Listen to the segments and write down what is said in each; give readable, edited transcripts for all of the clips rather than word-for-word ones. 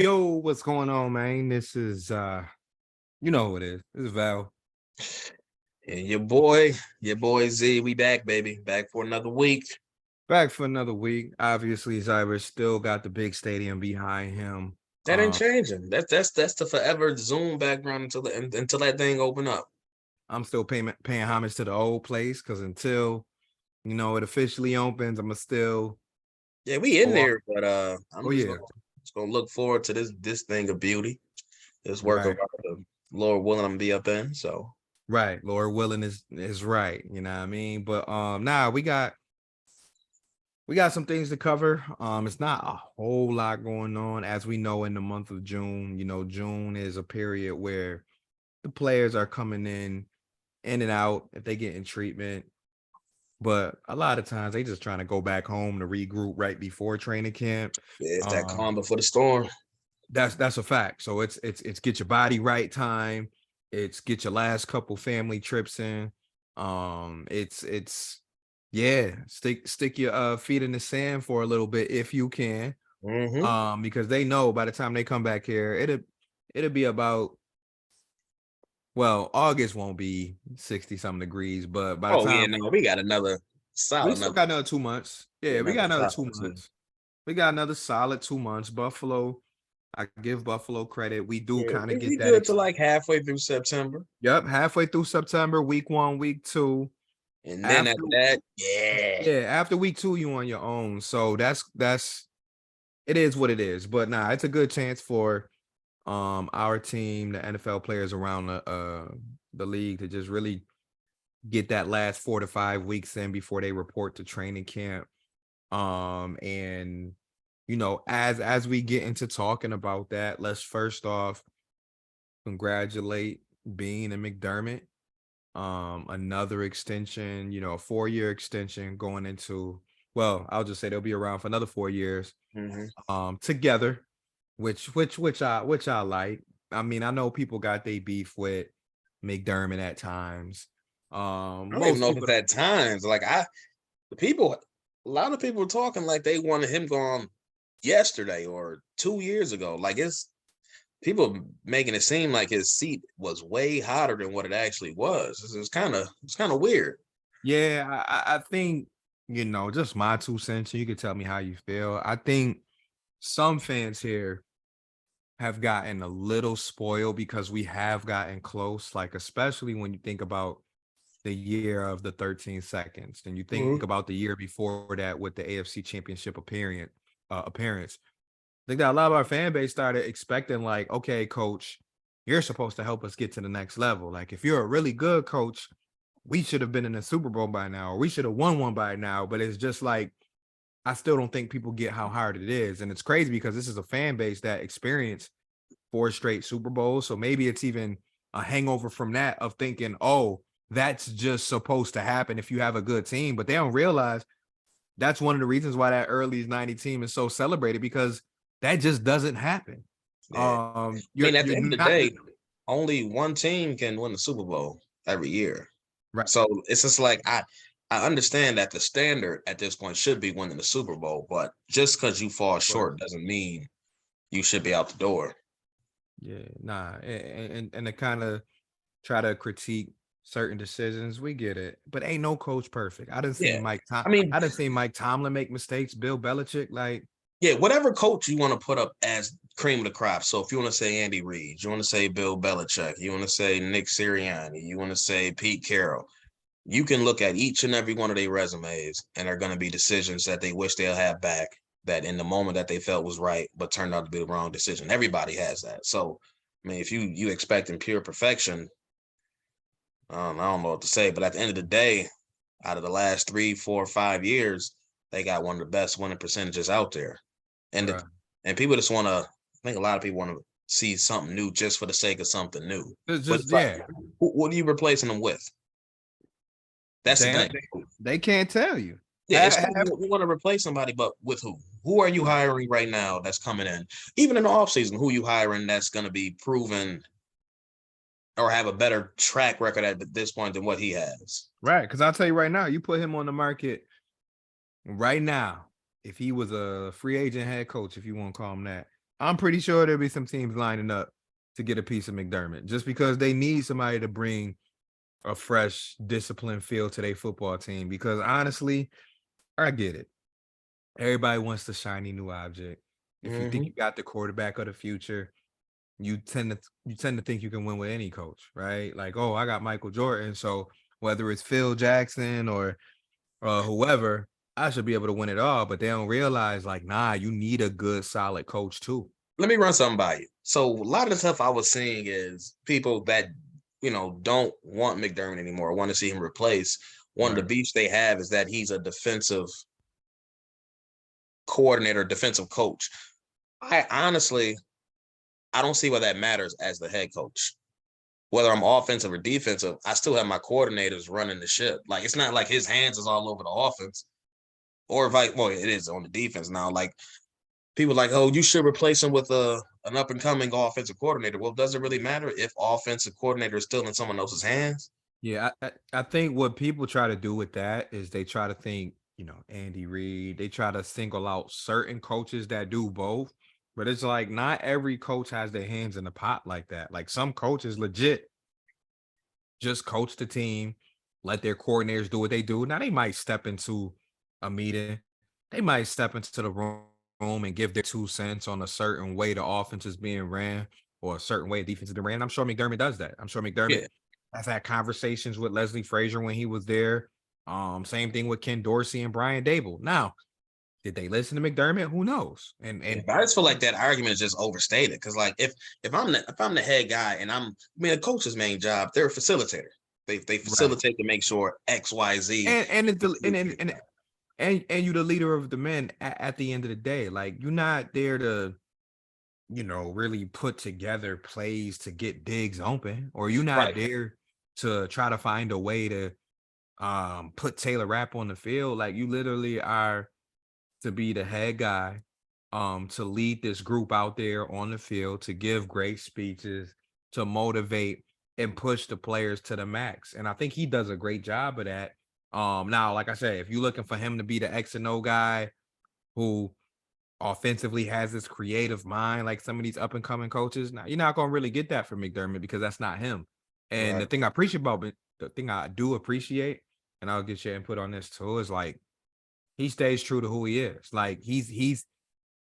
Yo, what's going on, man? This is you know who it is. This is Val. And your boy Z, we back, baby. Back for another week. Back for another week. Obviously, Cyrus still got the big stadium behind him. That ain't changing. That's the forever Zoom background until that thing open up. I'm still paying homage to the old place because until it officially opens, I'ma still Yeah, we in go off. there, but I'm Oh yeah, just gonna look forward to this thing of beauty, this work of right. the Lord willing, I'm gonna be up in. So Right. Lord willing is right. You know what I mean? But nah, we got some things to cover. It's not a whole lot going on. As we know, in the month of June, June is a period where the players are coming in and out if they get in treatment. But a lot of times they just trying to go back home to regroup right before training camp. yeah, it's that Um, calm before the storm. that's a fact. So it's get your body right time. It's get your last couple family trips in. It's yeah, stick your feet in the sand for a little bit if you can. Mm-hmm. Because they know by the time they come back here, it'll be about, well, August won't be 60 something degrees, but by the Oh yeah, time no, we got another we solid, still got another 2 months. Yeah, we got another two solid. months. We got another solid 2 months. Buffalo, I give Buffalo credit. We do Yeah, kind of we get that. good to like halfway through September, Yep, halfway through September, week 1, week 2. and then After after that, yeah. yeah, after week 2, you on your own. So that's it is what it is. But nah, it's a good chance for our team, the NFL players around the league to just really get that last 4 to 5 weeks in before they report to training camp. And as we get into talking about that, let's first off congratulate Beane and McDermott. Another extension, a 4-year extension going into, well, I'll just say they'll be around for another 4 years Mm-hmm. together, which I like. I mean, I know people got they beef with McDermott at times. I don't even Most know if it's people at times. The people, a lot of people were talking like they wanted him gone yesterday or 2 years ago. Like it's people making it seem like his seat was way hotter than what it actually was. It's kind of weird. Yeah, I think, just my 2 cents. You can tell me how you feel. I think some fans here have gotten a little spoiled because we have gotten close, like especially when you think about the year of the 13 seconds and you think Mhm. about the year before that with the AFC Championship appearance. I think that a lot of our fan base started expecting, like, okay, coach, you're supposed to help us get to the next level. Like, if you're a really good coach, we should have been in the Super Bowl by now, or we should have won one by now. But it's just like, I still don't think people get how hard it is. And it's crazy because this is a fan base that experienced 4 straight Super Bowls. So maybe it's even a hangover from that of thinking, oh, that's just supposed to happen if you have a good team. But they don't realize that's one of the reasons why that early 90 team is so celebrated, because that just doesn't happen. Yeah. I mean, at You're the end of the not day, only one team can win the Super Bowl every year. right. So it's just like I understand that the standard at this point should be winning the Super Bowl, but just because you fall short doesn't mean you should be out the door. Yeah, nah, and to kind of try to critique certain decisions, we get it, but ain't no coach perfect. Yeah. I mean, I didn't see Mike Tomlin make mistakes. Bill Belichick, like, yeah, whatever coach you want to put up as cream of the crop. So if you want to say Andy Reid, you want to say Bill Belichick, you want to say Nick Sirianni, you want to say Pete Carroll, you can look at each and every one of their resumes and are going to be decisions that they wish they'll have back that in the moment that they felt was right, but turned out to be the wrong decision. Everybody has that. So, I mean, if you expecting pure perfection, I don't know what to say. But at the end of the day, out of the last 3, 4, 5 years, they got one of the best winning percentages out there. And bruh, and people just want to. I think a lot of people want to see something new just for the sake of something new. it's But just it's like, yeah, what are you replacing them with? That's the they thing. they can't tell you. Yeah, it's cool. You want to replace somebody, but with who? Who are you hiring right now that's coming in? Even in the offseason, who you hiring that's going to be proven or have a better track record at this point than what he has? Right, because I'll tell you right now, you put him on the market right now, if he was a free agent head coach, if you want to call him that, I'm pretty sure there'll be some teams lining up to get a piece of McDermott just because they need somebody to bring a fresh, disciplined feel to their football team. Because honestly, I get it. Everybody wants the shiny new object. If you think Hmm. you got the quarterback of the future, you tend to think you can win with any coach, right? Like, oh, I got Michael Jordan, so whether it's Phil Jackson or whoever, I should be able to win it all. But they don't realize, like, nah, you need a good, solid coach too. Let me run something by you. So a lot of the stuff I was seeing is people that don't want McDermott anymore, want to see him replace. One of the Right. beefs they have is that he's a defensive coordinator, defensive coach. I honestly, I don't see why that matters as the head coach. Whether I'm offensive or defensive, I still have my coordinators running the ship. Like it's not like his hands is all over the offense, or if well, it is on the defense now. Like people like, oh, you should replace him with an up and coming offensive coordinator. Well, does it really matter if offensive coordinator is still in someone else's hands? Yeah, I think what people try to do with that is they try to think, Andy Reid, they try to single out certain coaches that do both. But it's like not every coach has their hands in the pot like that. Like some coaches legit just coach the team, let their coordinators do what they do. Now they might step into a meeting, they might step into the room and give their 2 cents on a certain way the offense is being ran or a certain way the defense is being ran. I'm sure McDermott does that. I'm sure McDermott Yeah, has had conversations with Leslie Frazier when he was there. Same thing with Ken Dorsey and Brian Dable. Now, did they listen to McDermott? Who knows? And but I just feel like that argument is just overstated. Because like if I'm the head guy and a coach's main job, they're a facilitator. They right. facilitate to make sure X Y Z. And it's and you the leader of the men at the end of the day. Like you're not there to, really put together plays to get digs open, or you're not Right. there to try to find a way to put Taylor Rapp on the field. Like you literally are to be the head guy, to lead this group out there on the field, to give great speeches, to motivate and push the players to the max. And I think he does a great job of that. Now, like I said, if you're looking for him to be the X and O guy who offensively has this creative mind, like some of these up and coming coaches, now you're not gonna really get that from McDermott because that's not him. And Right. the thing I do appreciate, and I'll get your input on this too, is like he stays true to who he is. Like he's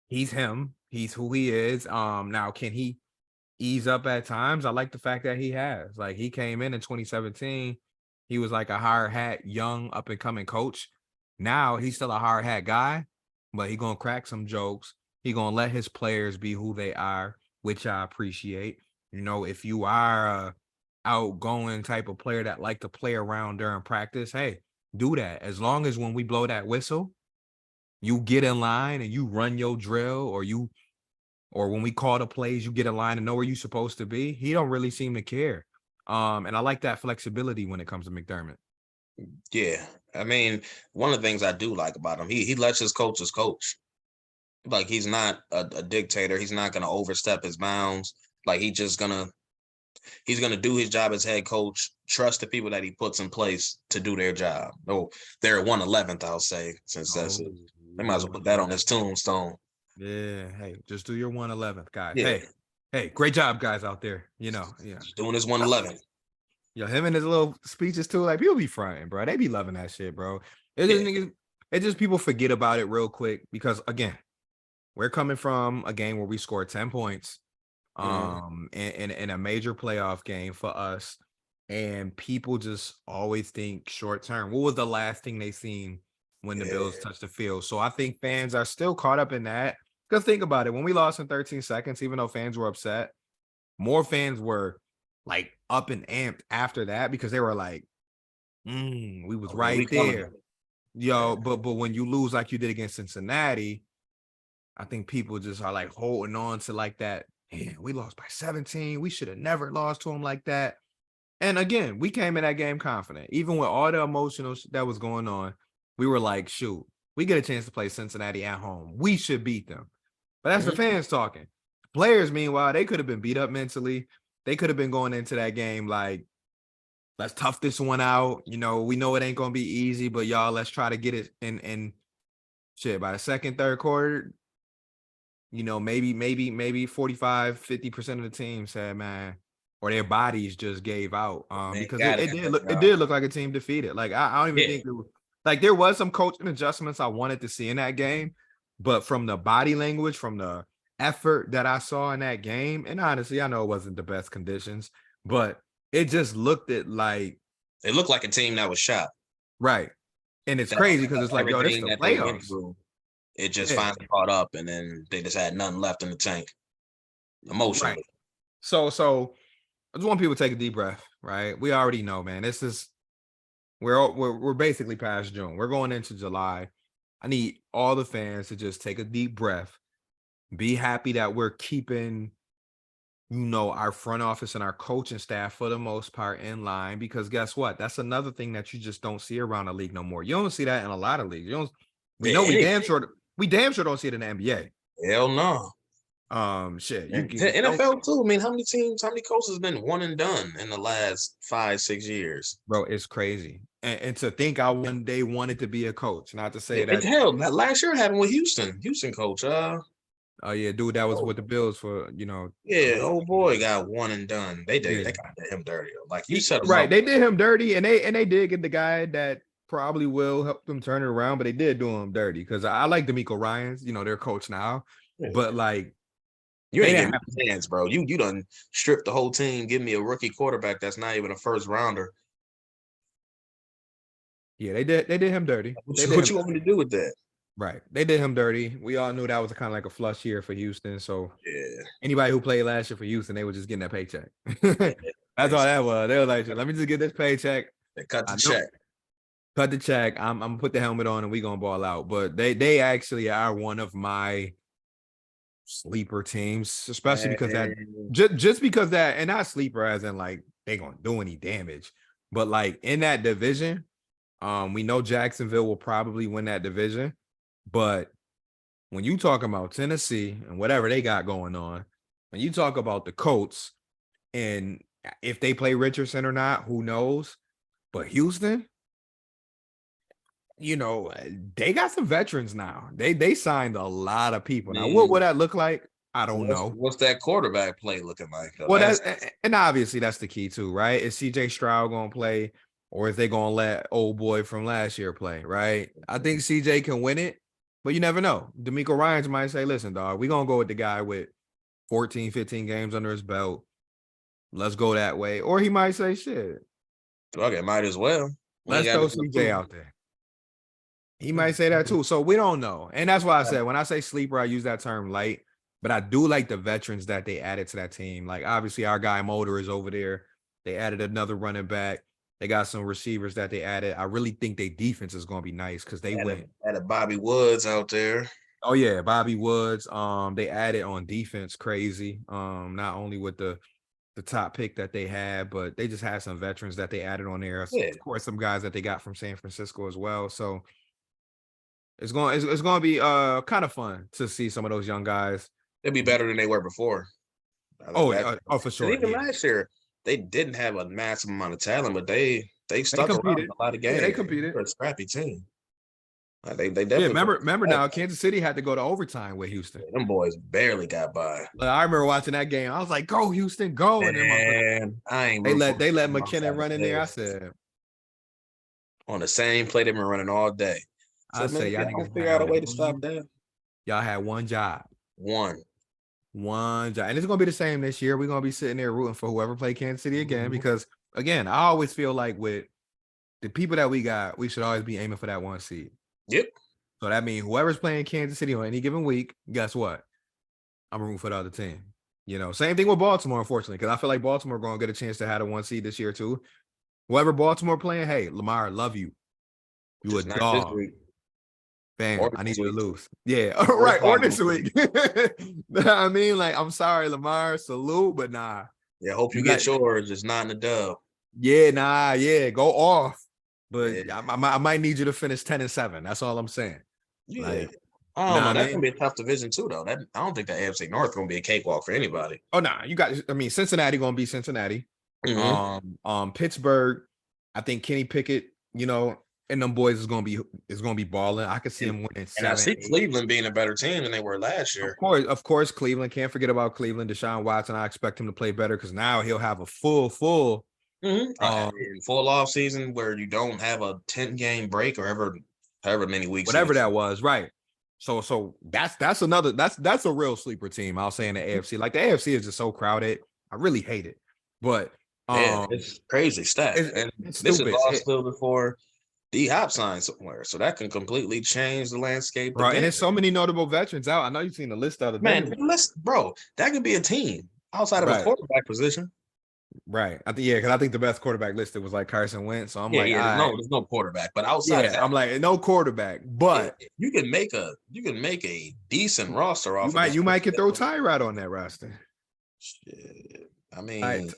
him. He's who he is. Now can he ease up at times? I like the fact that he has. Like he came in 2017, he was like a hard hat, young up and coming coach. Now he's still a hard hat guy, but he gonna crack some jokes. He gonna let his players be who they are, which I appreciate. If you are a outgoing type of player that like to play around during practice, hey, do that. As long as when we blow that whistle, you get in line and you run your drill, or when we call the plays, you get in line and know where you're supposed to be. He don't really seem to care. And I like that flexibility when it comes to McDermott. Yeah. I mean, one of the things I do like about him, he lets his coaches coach. Like he's not a dictator. He's not gonna overstep his bounds. Like he's gonna do his job as head coach, trust the people that he puts in place to do their job. Oh, they're at 111th, I'll say, since that's Oh, it. They might as well put that on his 111. tombstone. Yeah. Hey, just do your 111th, guys. Yeah, Hey, great job, guys out there. Yeah. just doing his 111. Yeah, him and his little speeches too. Like people be fronting, bro. They be loving that shit, bro. It just Yeah. niggas, it just people forget about it real quick because again, we're coming from a game where we scored 10 points Mhm. in a major playoff game for us. And people just always think short term. What was the last thing they seen when the Bills Yeah. touched the field? So I think fans are still caught up in that. Because think about it, when we lost in 13 seconds, even though fans were upset, more fans were like up and amped after that because they were like, we was Oh yeah, we right coming. there. Yeah. Yo, but when you lose like you did against Cincinnati, I think people just are like holding on to like that. Man, we lost by 17. We should have never lost to them like that. And again, we came in that game confident. Even with all the emotional that was going on, we were like, shoot, we get a chance to play Cincinnati at home. We should beat them. But that's the Mhm. fans talking. Players, meanwhile, they could have been beat up mentally. They could have been going into that game like, let's tough this one out. We know it ain't gonna be easy, but y'all, let's try to get it in shit by the second, third quarter. maybe 45-50% of the team said, man, or their bodies just gave out. Man, Because gotta it get did that look it job. did look like a team defeated. Like I don't even Yeah. think like there was some coaching adjustments I wanted to see in that game, but from the body language, from the effort that I saw in that game, and honestly, I know it wasn't the best conditions, but it just looked at like It looked like a team that was shot. right. And it's That crazy because it's like, yo, this everything the that they went playoffs. through, it just Yeah, finally caught up, and then they just had nothing left in the tank right. emotionally. So I just want people to take a deep breath, right? We already know, man. This is we're basically past June. We're going into July. I need all the fans to just take a deep breath. Be happy that we're keeping, our front office and our coaching staff for the most part in line, because guess what? That's another thing that you just don't see around the league no more. You don't see that in a lot of leagues. You don't. We Yeah, know anything. we damn sure don't see it in the NBA. Hell no. Shit, And you the don't, NFL too. I mean, how many teams, how many coaches have been one and done in the last 5, 6 years? bro. It's crazy, and to think I one day wanted to be a coach. Not to say It that. hell, that last year happened with Houston coach. Oh yeah, dude, that was Oh, with the Bills for a yeah, little. old boy got one and done. They Yeah, got him dirty. Like you set him right. up. They did him dirty, and they did get the guy that probably will help them turn it around, but they did do him dirty because I like D'Amico Ryans, their coach now, but like You they ain't didn't giving have. me a chance, bro. You done stripped the whole team. Give me a rookie quarterback that's not even a first rounder. Yeah, they did him dirty. What They you, did what him you want me to do with that? right. They did him dirty. We all knew that was kind of like a flush year for Houston. So Yeah, anybody who played last year for Houston, they were just getting that paycheck. yeah. That's all that was. They were like, let me just get this paycheck. They cut the I know. check. Cut the check. I'm gonna put the helmet on and we gonna ball out. But they actually are one of my sleeper teams, especially because that Man, just because that, and not sleeper as in like they gonna do any damage, but like in that division, we know Jacksonville will probably win that division. But when you talk about Tennessee and whatever they got going on, when you talk about the Colts and if they play Richardson or not, who knows? But Houston, they got some veterans now. They signed a lot of people. Now, what man, would that look like? I don't know. what's that quarterback play looking like? Though? Well, That's and obviously that's the key too, right? Is CJ Stroud gonna play, or is they gonna let old boy from last year play? Right? I think CJ can win it, but you never know. D'Amico Ryans might say, "Listen, dog, we're gonna go with the guy with 14, 15 games under his belt. Let's go that way." Or he might say, "Shit, okay. Might as well. We ain't let's got throw nothing to CJ prove. out there." He might say that too. So we don't know. And that's why I said when I say sleeper, I use that term light. But I do like the veterans that they added to that team. Like obviously our guy Mulder is over there. They added another running back. They got some receivers that they added. I really think their defense is going to be nice because they went. Had a Bobby Woods out there. Oh yeah, Bobby Woods. They added on defense crazy. Not only with the top pick that they had, but they just had some veterans that they added on there. Yeah, Of course, some guys that they got from San Francisco as well. So it's going to be kind of fun to see some of those young guys. they'd be better than they were before. I think Oh that, yeah, oh for and sure. even Yeah, last year, they didn't have a massive amount of talent, but they they stuck around competed. a lot of Yeah, they games. competed. They're a scrappy team. They Yeah, definitely remember now, Kansas City had to go to overtime with Houston. them boys barely got by. Like, I remember watching that game. I was like, "Go Houston, go!" And then Man, I ain't they root let for they let them outside McKinnon the run in there. I playoffs. said, On the same play they've been running all day. I So man, say, y'all y'all niggas figure out had a way to stop that. y'all had one job, One. and it's gonna be the same this year. We're gonna be sitting there rooting for whoever play Kansas City again because again, I always feel like with the people that we got, we should always be aiming for that one seed. Yep. So that means whoever's playing Kansas City on any given week, guess what? I'm rooting for the other team. Same thing with Baltimore, unfortunately, because I feel like Baltimore going to get a chance to have a one seed this year too. Whoever Baltimore playing, hey, Lamar, love you. You a Just not this dog. week. Bam, Or I this need you to week. lose. Yeah, Or right. Or probably this week. I mean, like, I'm sorry, Lamar, salute, but nah. Yeah, hope you You get got, yours, just not in the dub. yeah, go off. But Yeah. I might need you to finish 10-7. That's all I'm saying. Yeah. Like, I you know don't know. what I That's gonna mean? be a tough division too, though. That I don't think the AFC North gonna be a cakewalk for anybody. Oh, nah, Cincinnati gonna be Cincinnati. Mm-hmm. Pittsburgh, I think Kenny Pickett, and them boys is gonna be balling. I could see them winning And I 7, see 8. Cleveland being a better team than they were last year. Of course, Cleveland. Can't forget about Cleveland. Deshaun Watson. I expect him to play better because now he'll have a full In full off season where you don't have a 10-game break or however many weeks. whatever that was, right? So that's another that's a real sleeper team. I'll say in the AFC. Like the AFC is just so crowded. I really hate it, but Yeah, it's crazy stat, and it's this is stupid. all still before D Hop signed somewhere, so that can completely change the landscape Bro, and again. there's so many notable veterans out. I know you've seen the list the other day. Man, bro, that could be a team outside of a Right. quarterback position. Right. Because I think the best quarterback listed was like Carson Wentz. So I'm like, there's no quarterback, but outside of that, I'm like, no quarterback, but you can make a decent roster off. you might could throw Tyrod on that roster. Shit. I mean, what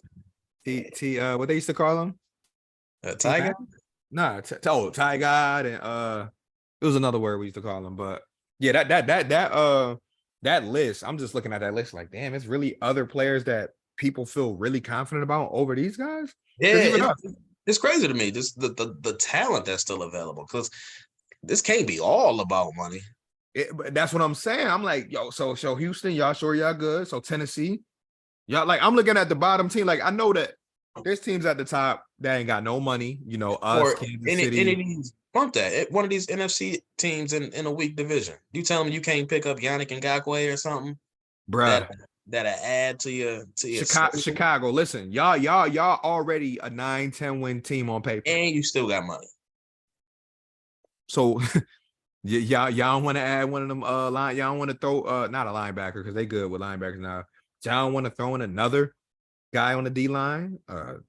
they used to call him? Tiger? Nah, Ty God, and it was another word we used to call him, but yeah, that list. I'm just looking at that list like, damn, it's really other players that people feel really confident about over these guys. Yeah, it's crazy to me. Just the talent that's still available, because this can't be all about money. But that's what I'm saying. I'm like, yo, so Houston, y'all sure y'all good? So Tennessee, y'all like, I'm looking at the bottom team. Like, I know that there's teams at the top that ain't got no money. You know, us, Kansas City. Any of these bump that one of these NFC teams in a weak division. You tell them you can't pick up Yannick Ngakoue or something, bruh. That'll add to your Chicago. Listen, y'all already a 9-10 win team on paper, and you still got money. So y'all want to add one of them line. Y'all want to throw not a linebacker because they good with linebackers now. Y'all want to throw in another guy on the D line,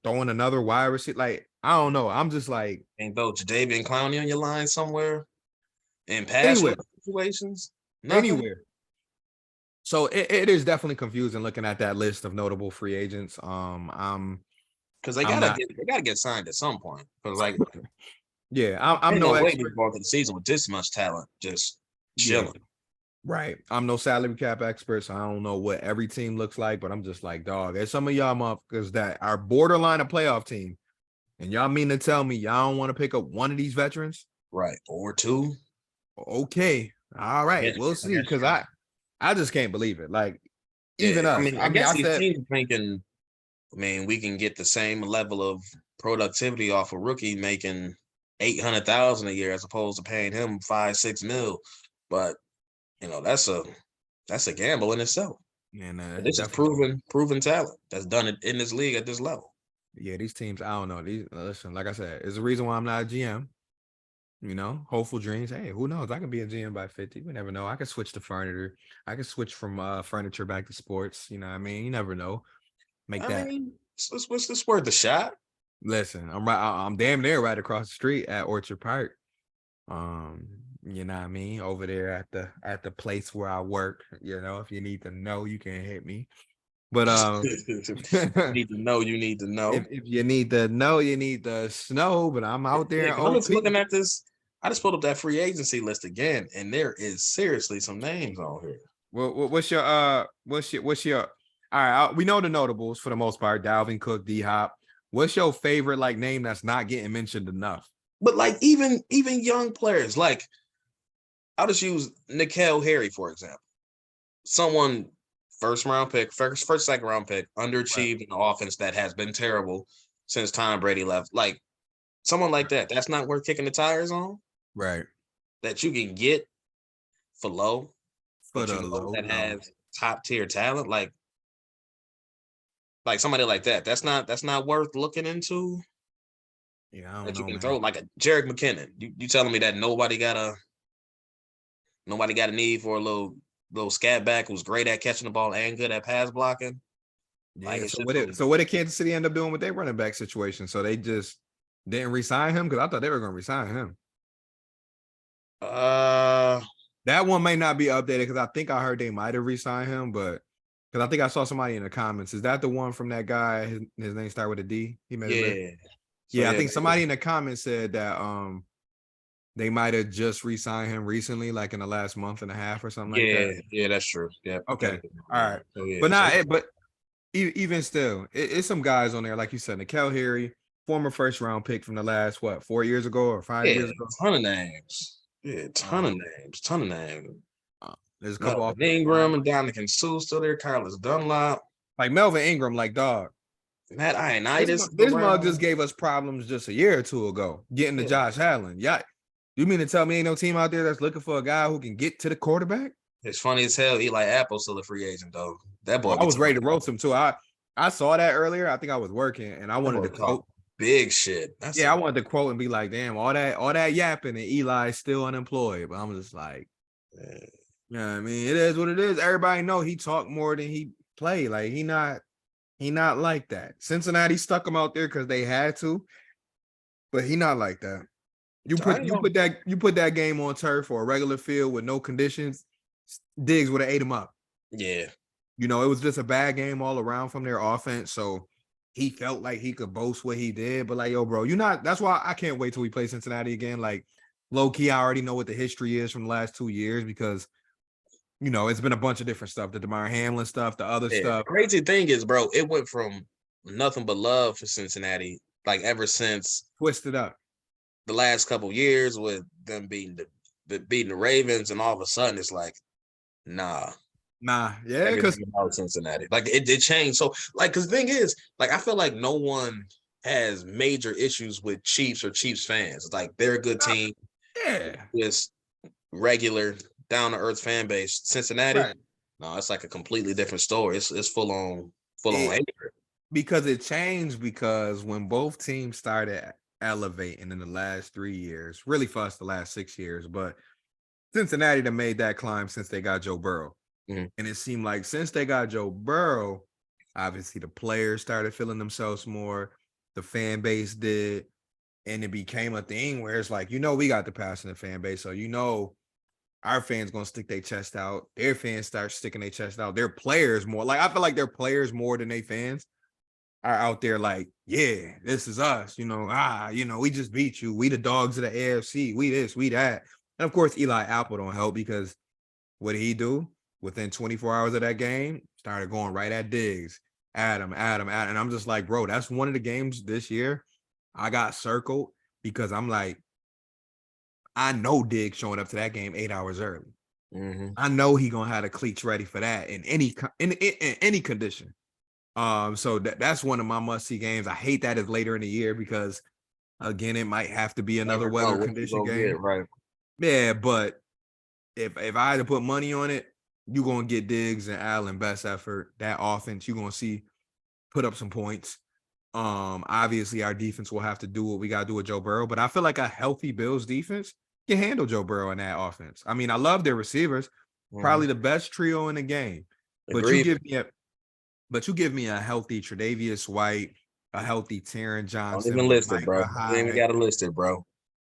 throwing another wide receiver. Like, I don't know. I'm just like, and throw Jadeveon Clowney on your line somewhere in pass situations. Nothing. Anywhere. So it is definitely confusing looking at that list of notable free agents. Because they gotta get signed at some point. Because like, yeah, I'm no expert going through the season with this much talent, just chilling. Yeah. Right. I'm no salary cap expert, so I don't know what every team looks like, but I'm just like, dog, there's some of y'all motherfuckers that are borderline a playoff team, and y'all mean to tell me y'all don't want to pick up one of these veterans? Right. Or two. Okay. All right. We'll see. Because I just can't believe it. Like, even us. I guess these teams thinking, we can get the same level of productivity off a rookie making $800,000 a year as opposed to paying him $5-6 million. But that's a gamble in itself. And this is proven talent that's done it in this league at this level. Yeah, these teams, I don't know. Listen, like I said, it's the reason why I'm not a GM. Hopeful dreams. Hey, who knows? I can be a GM by 50. We never know. I can switch to furniture. I can switch from furniture back to sports. You know what I mean? You never know. What's this worth the shot? Listen, I'm damn near right across the street at Orchard Park. You know what I mean? Over there at the place where I work. If you need to know, you can hit me. But you need to know. You need to know. If you need to know, you need to snow. But I'm out there. I'm just looking at this. I just pulled up that free agency list again, and there is seriously some names on here. Well, what's your all right? We know the notables for the most part: Dalvin Cook, D Hop. What's your favorite name that's not getting mentioned enough? But even young players, I'll just use N'Keal Harry for example. Someone first second round pick, underachieved in the offense that has been terrible since Tom Brady left. Like someone like that, that's not worth kicking the tires on. Right. That you can get for low, that has top tier talent, like somebody like that. That's not worth looking into. Yeah, I don't that know, you can man. throw like a Jerick McKinnon. You telling me that nobody got a need for a little scat back who's great at catching the ball and good at pass blocking? Yeah. So what did Kansas City end up doing with their running back situation? So they just didn't re-sign him because I thought they were going to re-sign him. That one may not be updated because I think I heard they might have re-signed him, but because I think I saw somebody in the comments. Is that the one from that guy? His name started with a D. He made it. Yeah, I think somebody in the comments said that they might have just re-signed him recently, like in the last month and a half or something like that. Yeah, that's true. Yeah. Okay. All right. But even still, it's some guys on there, like you said, N'Keal Harry. former first round pick from the last 4 years ago or 5 years ago. ton of names. Yeah, ton of Um, names. Ton of names. there's a couple Melvin offensive Ingram linemen. and Dominican Sue still there. Carlos Dunlop. Like Melvin Ingram, like dog. Matt This Ioannidis mug, still this mug around. just gave us problems just a year or two ago, getting to Yeah. Josh Allen. Yeah. You mean to tell me ain't no team out there that's looking for a guy who can get to the quarterback? It's funny as hell. Eli Apple's still a free agent, though. That Oh, boy I be was talking, ready to roast him too. I saw that earlier. I think I was working and I that wanted boy to talk quote. big shit. That's Yeah, a I wanted to quote and be like, damn, all that yapping and Eli's still unemployed. But I'm just like, man. yeah, I mean, it is what it is. Everybody know he talked more than he played. Like he not like that. Cincinnati stuck him out there because they had to, but he not like that. You I put ain't you gonna, put that you put that game on turf or a regular field with no conditions, Diggs would have ate him up. yeah. You know, it was just a bad game all around from their offense. So he felt like he could boast what he did. But like, yo, bro, that's why I can't wait till we play Cincinnati again. Like, low key, I already know what the history is from the last 2 years because it's been a bunch of different stuff, the DeMar Hamlin stuff, the other Yeah. The stuff, crazy thing is, bro, it went from nothing but love for Cincinnati, like ever since twisted up. the last couple years with them beating the Ravens, and all of a sudden it's like, nah, Nah, yeah, because everything about Cincinnati. Like it changed. So, like, because the thing is, like, I feel like no one has major issues with Chiefs or Chiefs fans. Like, they're a good team, yeah, just regular, down to earth fan base. Cincinnati, right. no, it's like a completely different story. It's full on It, hatred. because it changed because when both teams started elevating in the last 3 years, really for us the last 6 years, but Cincinnati that made that climb since they got Joe Burrow. Mhm. And it seemed like since they got Joe Burrow, obviously the players started feeling themselves more, the fan base did, and it became a thing where it's like, we got the passionate fan base. So our fans gonna stick their chest out, their fans start sticking their chest out, their players more. Like I feel like their players more than they fans are out there like, yeah, this is us, we just beat you. We the dogs of the AFC. We this, we that. And of course, Eli Apple don't help because what did he do? Within 24 hours of that game, started going right at Diggs, Adam. And I'm just like, bro, that's one of the games this year I got circled because I'm like, I know Diggs showing up to that game 8 hours early. Mm-hmm. I know he gonna have the cleats ready for that in any condition. So that's one of my must-see games. I hate that it's later in the year because again, it might have to be another Never know weather what you condition gonna game. get, right? Yeah, but if I had to put money on it, you're gonna get Diggs and Allen best effort. That offense, you're gonna see put up some points. Obviously our defense will have to do what we gotta do with Joe Burrow, but I feel like a healthy Bills defense can handle Joe Burrow in that offense. I mean, I love their receivers, Mm-hmm. probably the best trio in the game. But Agreed. you give me a healthy Tre'Davious White, a healthy Taryn Don't Johnson even with list it, bro. Micah You ain't even Hyde. got to list it, bro.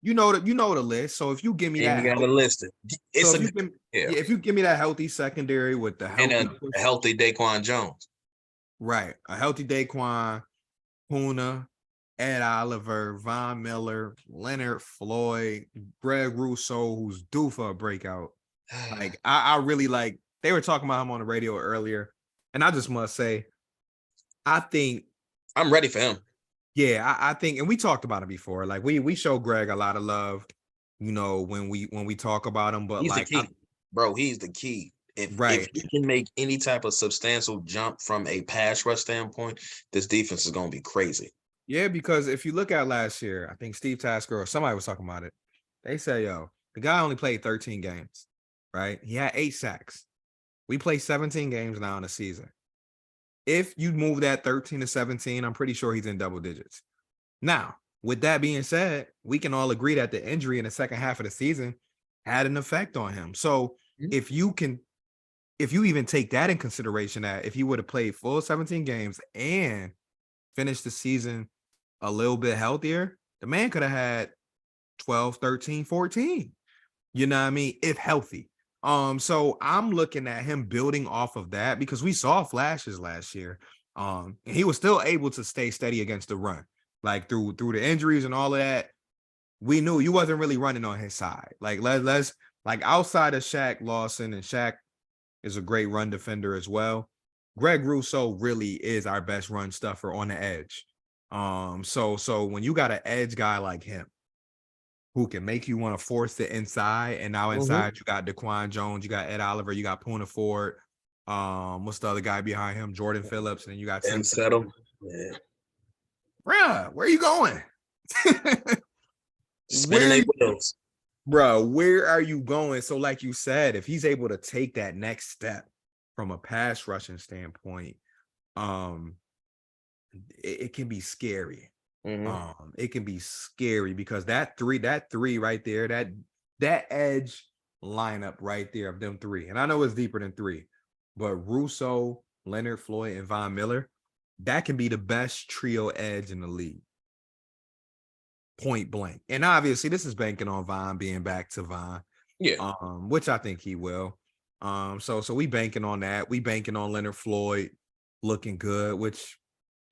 You know the list. So if you give me You ain't that even got to list it. so It's if a you give yeah, yeah, if you give me that healthy secondary with the and healthy a healthy Daquan Jones. right, a healthy Daquan, Puna, Ed Oliver, Von Miller, Leonard Floyd, Greg Rousseau, who's due for a breakout. Like I really like. They were talking about him on the radio earlier, and I just must say, I think, I'm ready for him. yeah, I think, and we talked about it before. Like we show Greg a lot of love, when we talk about him. But He's the like, key, bro. He's the key. If right, he can make any type of substantial jump from a pass rush standpoint, this defense is gonna be crazy. yeah, because if you look at last year, I think Steve Tasker or somebody was talking about it. They say, yo, the guy only played 13 games, right? He had 8 sacks. We play 17 games now in a season. If you move that 13 to 17, I'm pretty sure he's in double digits. Now, with that being said, we can all agree that the injury in the second half of the season had an effect on him. So Mhm. if you even take that in consideration, that if he would have played full 17 games and finished the season a little bit healthier, the man could have had 12, 13, 14. You know what I mean? If healthy. So I'm looking at him building off of that because we saw flashes last year. And he was still able to stay steady against the run. Like through the injuries and all of that, we knew you wasn't really running on his side. Like let's like outside of Shaq Lawson, and Shaq is a great run defender as well. Greg Rousseau really is our best run stuffer on the edge. So when you got an edge guy like him who can make you want to force it inside, and now inside you got Daquan Jones, you got Ed Oliver, you got Poona Ford. What's the other guy behind him? Jordan Phillips, and then you got And Tim. settle. Yeah. Bruh, where are you going? Spinning where, their wheels. where are you going? So, like you said, if he's able to take that next step from a pass rushing standpoint, it can be scary. It can be scary because that three right there, that edge lineup right there of them three, and I know it's deeper than three, but Russo, Leonard Floyd, and Von Miller, that can be the best trio edge in the league. Point blank. And obviously, this is banking on Von being back to Von, Yeah. which I think he will. So we banking on that. We banking on Leonard Floyd looking good, which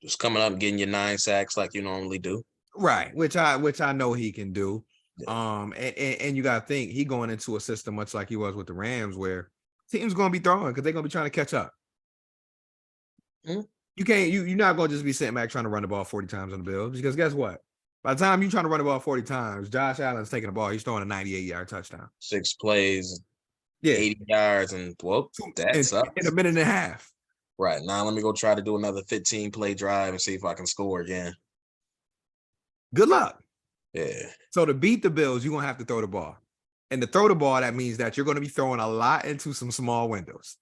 Just coming up and getting your 9 sacks like you normally do. right, which I know he can do. Yeah. And you gotta think he going into a system much like he was with the Rams, where teams gonna be throwing because they're gonna be trying to catch up. You can't you're not gonna just be sitting back trying to run the ball 40 times on the Bills, because guess what? By the time you're trying to run the ball 40 times, Josh Allen's taking the ball, he's throwing a 98-yard touchdown. 6 plays, Yeah, 80 yards, and well, that sucks. in a minute and a half. Right. Now let me go try to do another 15-play drive and see if I can score again. Good luck. Yeah. So to beat the Bills, you're gonna have to throw the ball. And to throw the ball, that means that you're gonna be throwing a lot into some small windows.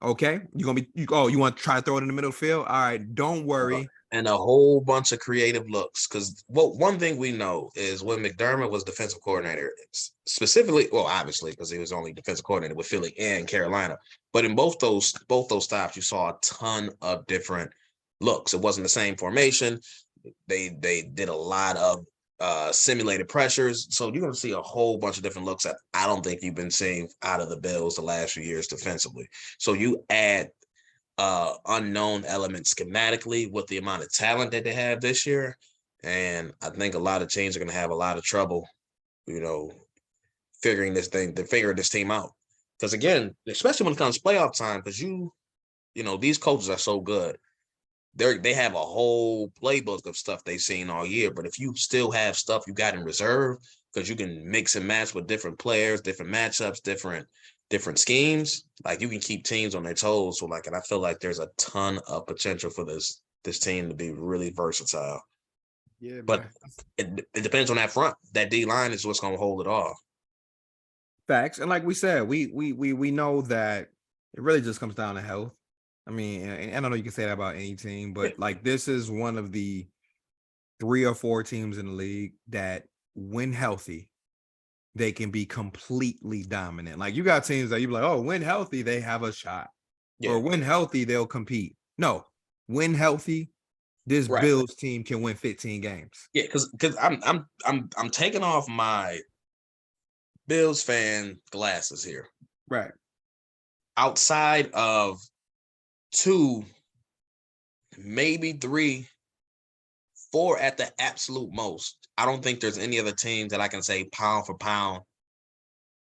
Okay, you want to try to throw it in the middle of the field? All right, don't worry. And a whole bunch of creative looks, because one thing we know is when McDermott was defensive coordinator, specifically, well, obviously because he was only defensive coordinator with Philly and Carolina, but in both those stops, you saw a ton of different looks. It wasn't the same formation. They did a lot of simulated pressures, so you're going to see a whole bunch of different looks that I don't think you've been seeing out of the Bills the last few years defensively. So you add unknown elements schematically with the amount of talent that they have this year, and I think a lot of teams are going to have a lot of trouble, figuring this team out. Because again, especially when it comes to playoff time, because these coaches are so good. They have a whole playbook of stuff they've seen all year. But if you still have stuff you got in reserve, because you can mix and match with different players, different matchups, different schemes, like you can keep teams on their toes. So and I feel like there's a ton of potential for this team to be really versatile. Yeah, but it depends on that front. That D line is what's going to hold it off. Facts. And like we said, we know that it really just comes down to health. I mean, and I don't know you can say that about any team, but like this is one of the 3 or 4 teams in the league that, when healthy, they can be completely dominant. Like you got teams that you be like, oh, when healthy, they have a shot. Or when healthy, they'll compete. No, when healthy, this Bills team can win 15 games. Yeah, because I'm taking off my Bills fan glasses here. Right. Outside of 2, maybe 3, 4 at the absolute most, I don't think there's any other teams that I can say pound for pound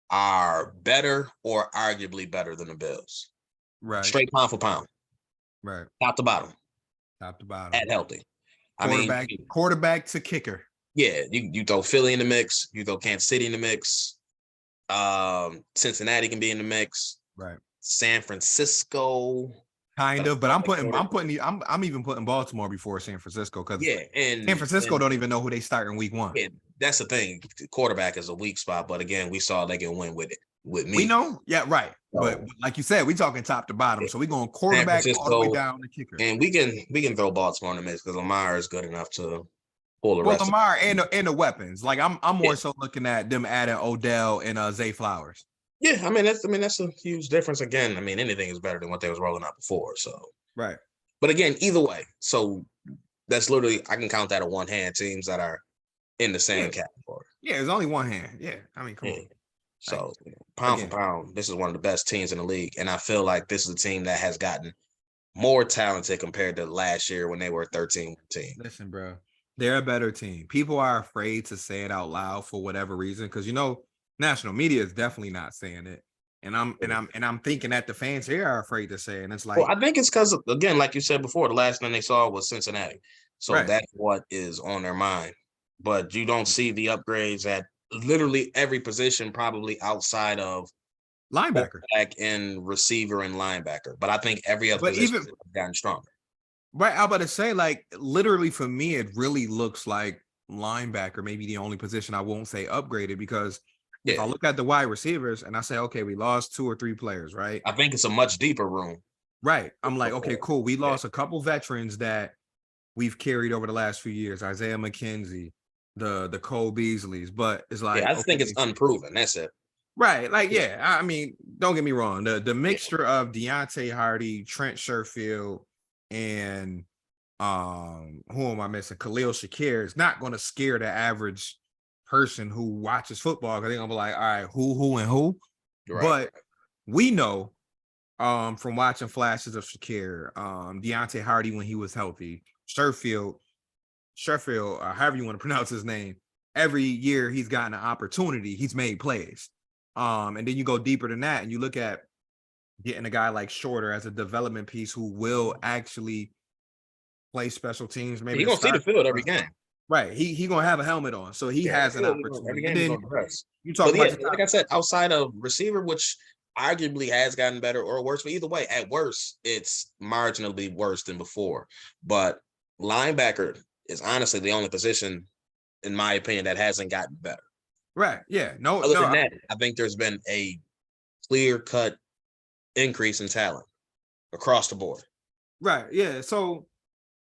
are better or arguably better than the Bills. Right. Straight pound for pound. Right. Top to bottom. At healthy. Quarterback to kicker. Yeah, you throw Philly in the mix, you throw Kansas City in the mix. Cincinnati can be in the mix. Right. San Francisco. Kind of, but I'm even putting Baltimore before San Francisco, because and San Francisco don't even know who they start in week 1. Yeah, that's the thing. The quarterback is a weak spot, but again, we saw they can win with me. We know, yeah, right. So, but like you said, we talking top to bottom, so we going quarterback all the way down to kicker. And we can throw Baltimore in the mix because Lamar is good enough to pull the rest. Well, Lamar and the weapons. Like I'm more so looking at them adding Odell and Zay Flowers. Yeah, I mean that's a huge difference. Again, I mean anything is better than what they was rolling out before. So right. But again, either way, so that's literally I can count that at one hand teams that are in the same category. Yeah, there's only one hand. Yeah, I mean, come on. So pound for pound, this is one of the best teams in the league, and I feel like this is a team that has gotten more talented compared to last year when they were a 13 team. Listen, bro, they're a better team. People are afraid to say it out loud for whatever reason, because national media is definitely not saying it. I'm thinking that the fans here are afraid to say, and it's Well, like, I think it's because, again, like you said before, the last thing they saw was Cincinnati. So right, that's what is on their mind. But you don't see the upgrades at literally every position, probably outside of linebacker. quarterback and receiver and linebacker. But I think every other But position even has gotten stronger. right, I'm about to say, like, literally for me, it really looks like linebacker, maybe the only position I won't say upgraded, because if I Yeah. look at the wide receivers and I say, okay, we lost 2 or 3 players, right? I think it's a much deeper room Right. I'm like, okay, before. cool. We Yeah. lost a couple veterans that we've carried over the last few years, Isaiah McKenzie, the Cole Beasleys, but it's Yeah. like, I think it's okay, unproven. That's it. right. Like, Yeah. yeah, I mean, don't get me wrong. The Yeah. mixture of Deontay Hardy, Trent Sherfield, and who am I missing? Khalil Shakir is not going to scare the average person who watches football, because they're gonna be like, all right, who, and who. Right. But we know from watching flashes of Shakir, Deontay Hardy when he was healthy, Sherfield, however you want to pronounce his name, every year he's gotten an opportunity, he's made plays. And then you go deeper than that and you look at getting a guy like Shorter as a development piece who will actually play special teams, maybe You're to gonna see the start. field every game. Right. He gonna have a helmet on, so he Yeah, has an every opportunity. And game he's then gonna press. you talk But about yeah, the like top. I said, outside of receiver, which arguably has gotten better or worse, but either way, at worst, it's marginally worse than before. But linebacker is honestly the only position, in my opinion, that hasn't gotten better. Right. Yeah. No, Other no, than that, I think there's been a clear cut increase in talent across the board. right. Yeah. So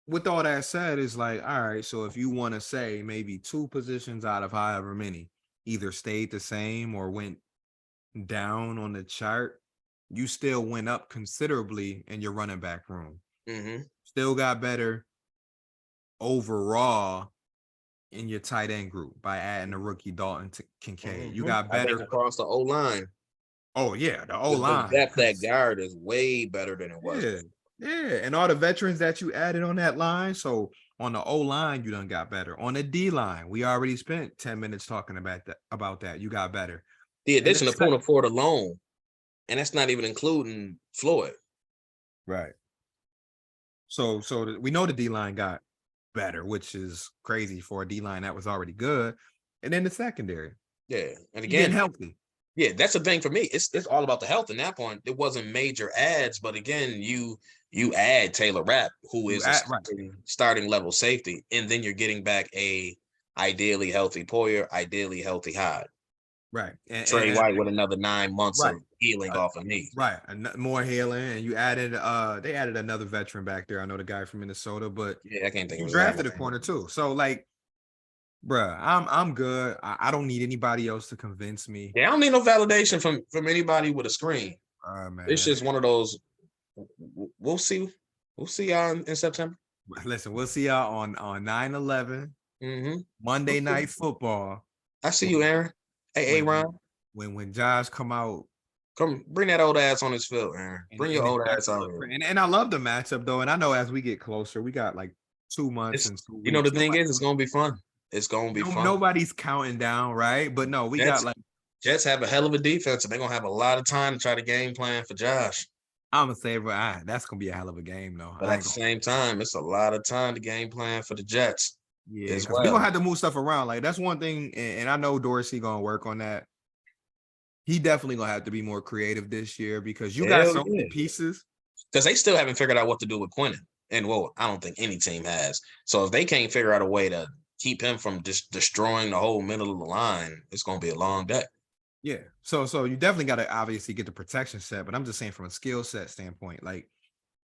with all that said, it's like, all right, so if you want to say maybe 2 positions out of however many either stayed the same or went down on the chart, you still went up considerably in your running back room. Mm-hmm. Still got better overall in your tight end group by adding the rookie Dalton Kincaid. You Mm-hmm. got I think better. across the O line, Oh yeah, the O the line. depth at guard is way better than it was Yeah, before. yeah, and all the veterans that you added on that line. So on the O line, you done got better. On the D line, we already spent 10 minutes talking about that. About that, you got better. The And addition of it's Puna Ford alone, and that's not even including Floyd. right. So we know the D line got better, which is crazy for a D line that was already good. And then the secondary, Yeah, and you getting again, healthy. yeah, that's the thing for me. It's all about the health. In that point, it wasn't major ads, but again, you add Taylor Rapp, who You is a at right, starting level safety, and then you're getting back a ideally healthy Poyer, ideally healthy Hyde. right, Trey White with another 9 months right. of healing off a knee. Right, and more healing, and you added they added another veteran back there. I know the guy from Minnesota, but Yeah, I can't think you of his last drafted a name. corner too. So like, bruh, I'm good. I don't need anybody else to convince me. Yeah, I don't need no validation from anybody with a screen. It's Man, just one of those. We'll see. We'll see y'all in September. listen, we'll see y'all on 9/11 Mm-hmm. Monday Night Football I see you, when Aaron. Hey, when Ron. when Josh come out. Come bring that old ass on his field, Aaron. Bring your And old exactly ass out here. and I love the matchup though, and I know as we get closer, we got like 2 months It's and 2 weeks. the thing is, it's gonna be fun. It's gonna be fun. Nobody's counting down, right? But no, we got Jets like Jets have a hell of a defense, and they're gonna have a lot of time to try to game plan for Josh. I'm gonna say, but that's gonna be a hell of a game though. But at the same time, it's a lot of time to game plan for the Jets Yeah, as because we're gonna well. have to move stuff around. Like that's one thing, and I know Dorsey gonna work on that. He definitely gonna have to be more creative this year because you got Hell so many yeah. pieces. Because they still haven't figured out what to do with Quentin. And well, I don't think any team has. So if they can't figure out a way to keep him from just destroying the whole middle of the line, it's gonna be a long day. Yeah. So you definitely got to obviously get the protection set, but I'm just saying from a skill set standpoint, like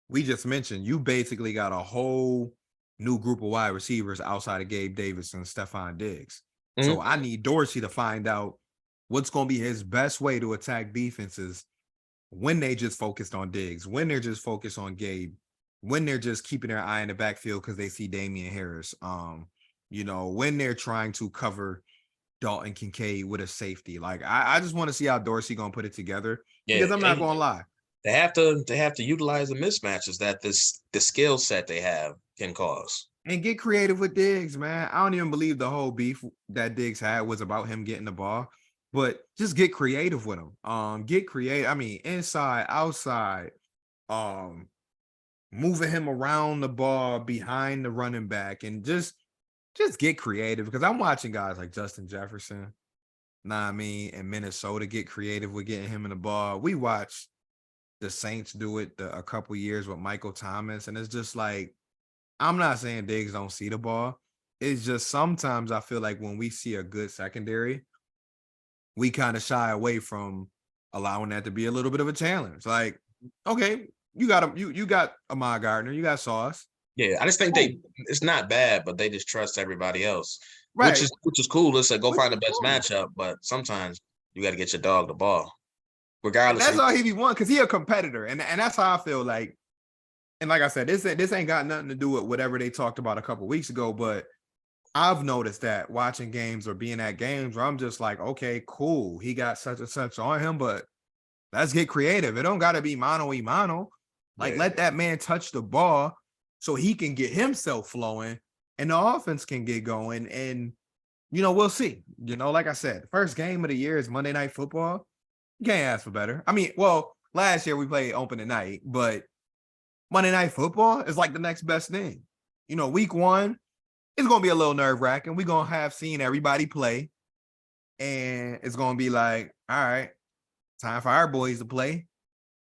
we just mentioned, you basically got a whole new group of wide receivers outside of Gabe Davis and Stephon Diggs. So Mm-hmm. I need Dorsey to find out what's going to be his best way to attack defenses when they just focused on Diggs, when they're just focused on Gabe, when they're just keeping their eye in the backfield because they see Damian Harris. When they're trying to cover Dalton Kincaid with a safety. Like I just want to see how Dorsey gonna put it together Yeah, because I'm not and gonna lie. they have to utilize the mismatches that the skill set they have can cause. And get creative with Diggs, man. I don't even believe the whole beef that Diggs had was about him getting the ball. but just get creative with him. Get creative. I mean, inside, outside, um, moving him around the ball behind the running back, and just get creative because I'm watching guys like Justin Jefferson, nah, I mean, in Minnesota get creative with getting him in the ball. We watched the Saints do it a couple years with Michael Thomas, and it's just like I'm not saying Diggs don't see the ball. It's just sometimes I feel like when we see a good secondary, we kind of shy away from allowing that to be a little bit of a challenge. Like, okay, you got you got Ahmad Gardner, you got Sauce. Yeah, I just think Cool. it's not bad, but they just trust everybody else, which Right. is cool. Listen, go Which find is the best cool. matchup, but sometimes you got to get your dog the ball, And regardless that's of all he be one because he a competitor. And that's how I feel like. And like I said, this ain't got nothing to do with whatever they talked about a couple weeks ago, but I've noticed that watching games or being at games where I'm just like, okay, cool. He got such and such on him, but let's get creative. It don't gotta be mano y mano. Like, yeah. let that man touch the ball so he can get himself flowing and the offense can get going. And we'll see. Like I said, first game of the year is Monday Night Football. You can't ask for better. I mean, well, last year we played opening night, but Monday Night Football is like the next best thing. Week one, it's going to be a little nerve-wracking. We're going to have seen everybody play, and it's going to be like, all right, time for our boys to play.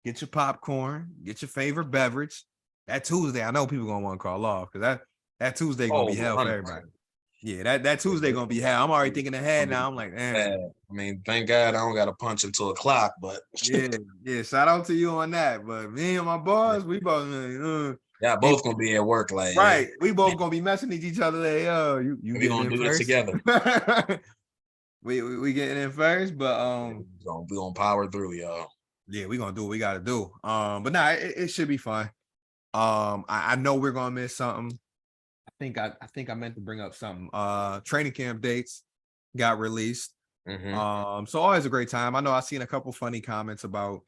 Get your popcorn, get your favorite beverage. That Tuesday, I know people going to want to call off because that Tuesday going to Oh, be hell for 100%. everybody. Yeah, that Tuesday going to be hell. I'm already thinking ahead now. I'm like, Yeah, man. I mean, thank God I don't got to punch until o'clock, but Yeah. Shout out to you on that. But me and my boss, we both yeah, hey, both gonna be at work. Like, yeah, right. We both gonna be messing each other. Like, yo, you we getting gonna in do this first? together. we getting in first, but We gonna power through, y'all. yeah, we gonna do what we gotta do. But nah, it should be fun. I know we're gonna miss something. I think I meant to bring up something. Training camp dates got released. So always a great time. I know I've seen a couple funny comments about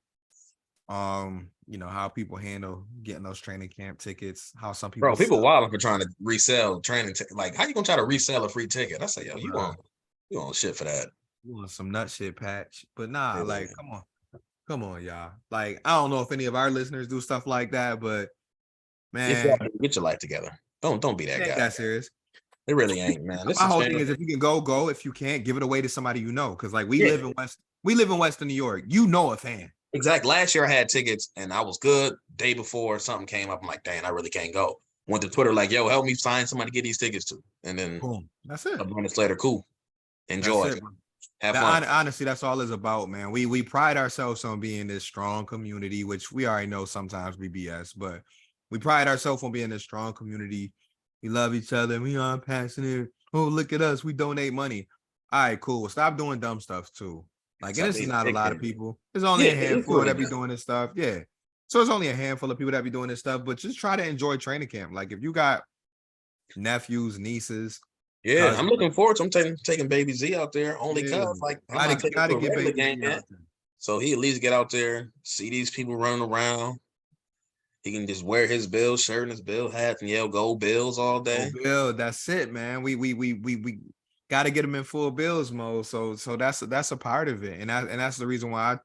how people handle getting those training camp tickets, how some people Bro, people suck. wilding for trying to resell training. Like, how you gonna try to resell a free ticket? I say, yo, Bruh, you want shit for that? you want some nut shit patch. But nah, like, Yeah. come on, y'all. Like, I don't know if any of our listeners do stuff like that, but If y'all man, do, get your life together. Don't be it that ain't guy. that serious. It really ain't, man. My Listen, whole fam. thing is if you can go. If you can't, give it away to somebody you know. Cause like Yeah, we live in Western New York. You know a fan. exactly. Last year I had tickets and I was good. Day before something came up, I'm like, dang, I really can't go. Went to Twitter like, yo, help me find somebody to get these tickets to. And then Boom. That's a it. minute later, cool. That's Enjoy. it. Have fun. Honestly, that's all it's about, man. We pride ourselves on being this strong community, which we already know sometimes we BS, but we pride ourselves on being this strong community. We love each other. We are passionate. Oh, look at us. We donate money. All right, cool. Stop doing dumb stuff too. Like, and Stop this is being not a a lot of dickhead. people. There's only Yeah, a it's handful really that be not. doing this stuff. Yeah. So it's only a handful of people that be doing this stuff, but just try to enjoy training camp. Like if you got nephews, nieces, Yeah, I'm cousins, looking forward to. I'm taking baby Z out there only yeah, cause like I'm not taking gotta to a get regular baby game Z yet. out there. So he at least get out there, see these people running around. He can just wear his Bills shirt and his Bill hat and yell "Go Bills" all Oh, day. Bill, that's it, man. We got to get him in full Bills mode. So that's a part of it, and that's the reason why I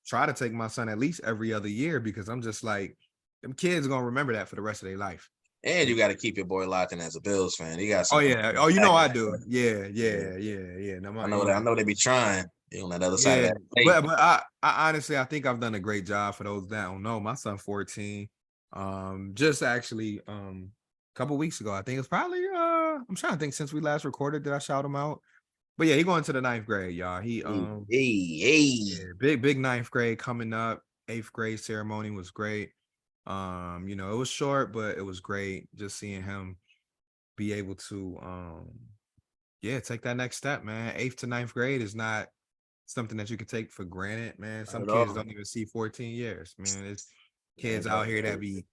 try to take my son at least every other year because I'm just like them kids are gonna remember that for the rest of their life. And you got to keep your boy locked in as a Bills fan. He got Oh some. yeah. Oh, I do. Yeah. No, I know that. I know they be trying. He on that other side of Yeah, that state. but I honestly I think I've done a great job for those that don't know. My son 14. Just actually a couple weeks ago. I think it's probably I'm trying to think since we last recorded did I shout him out? But yeah, he going to the ninth grade, y'all. He Hey. yeah, big ninth grade coming up. Eighth grade ceremony was great. It was short, but it was great just seeing him be able to yeah, take that next step, man. Eighth to ninth grade is not something that you can take for granted, man. Not Some at kids all. don't even see 14 years, man. It's Man, kids out here that be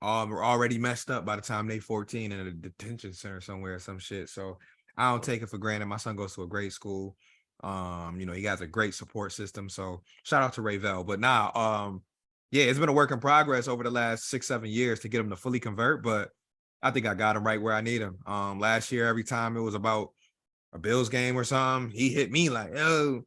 already messed up by the time they 14 in a detention center somewhere or some shit. So I don't take it for granted. My son goes to a great school. He has a great support system. So shout out to Ravel. But now, yeah, it's been a work in progress over the last 6-7 years to get him to fully convert, but I think I got him right where I need him. Last year, every time it was about a Bills game or something, he hit me like, oh,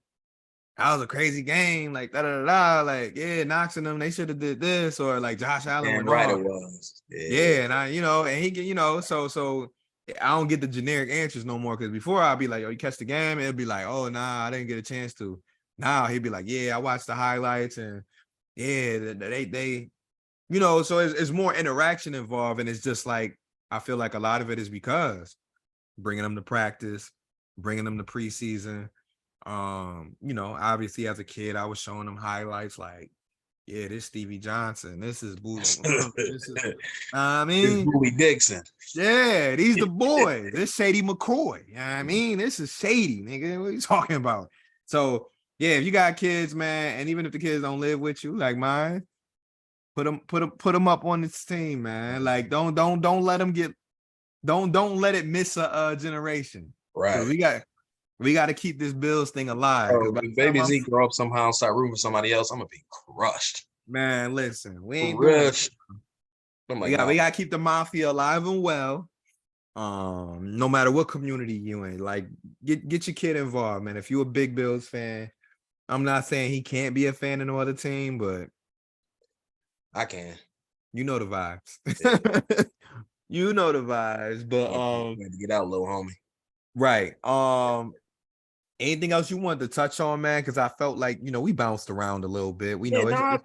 that was a crazy game. Like da da da. Like yeah, Knox and them, they should have did this, or like Josh Allen And went right off. it was. Yeah. Yeah, and and he get so I don't get the generic answers no more because before I'd be like, oh, you catch the game, it'd be like, oh nah, I didn't get a chance to. Now he'd be like, yeah, I watched the highlights and yeah, they so it's more interaction involved, and it's just like I feel like a lot of it is because bringing them to practice, bringing them to preseason. Obviously as a kid, I was showing them highlights like, yeah, this Stevie Johnson, this is Boozy, this is, I It's mean, Bowie Dixon. yeah, these the boys. This Shady McCoy. You know what I mean? This is Shady, nigga. What are you talking about? So yeah, if you got kids, man, and even if the kids don't live with you, like mine, put them up on this team, man. Like don't let them get don't let it miss a generation. Right. We got to keep this Bills thing alive. Bro, if baby Z grow up somehow and start rooting for somebody else, I'm gonna be crushed. Man, listen, we ain't doing it. Crushed. I'm like, We got to keep the mafia alive and well. No matter what community you in, like get your kid involved, man. If you're a big Bills fan, I'm not saying he can't be a fan of no other team, but I can. you know the vibes. You know the vibes, but Had to get out, little homie. right. Anything else you wanted to touch on, man? Because I felt like we bounced around a little bit. We know it's a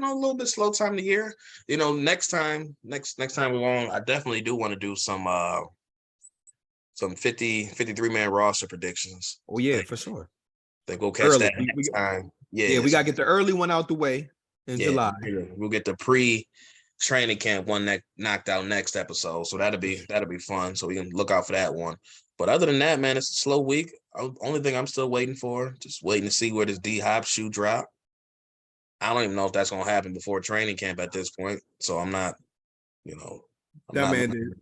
little bit slow time of the year. Next time we're on, I definitely do want to do some 53 man roster predictions. Oh yeah, for sure. I think we'll catch Early. that next time. Yeah, we gotta get the early one out the way in July. We'll get the pre-training camp one that knocked out next episode. So that'll be fun. So we can look out for that one. But other than that, man, it's a slow week. Only thing I'm still waiting for, just waiting to see where this D-Hop shoe drop. I don't even know if that's gonna happen before training camp at this point. So I'm not, that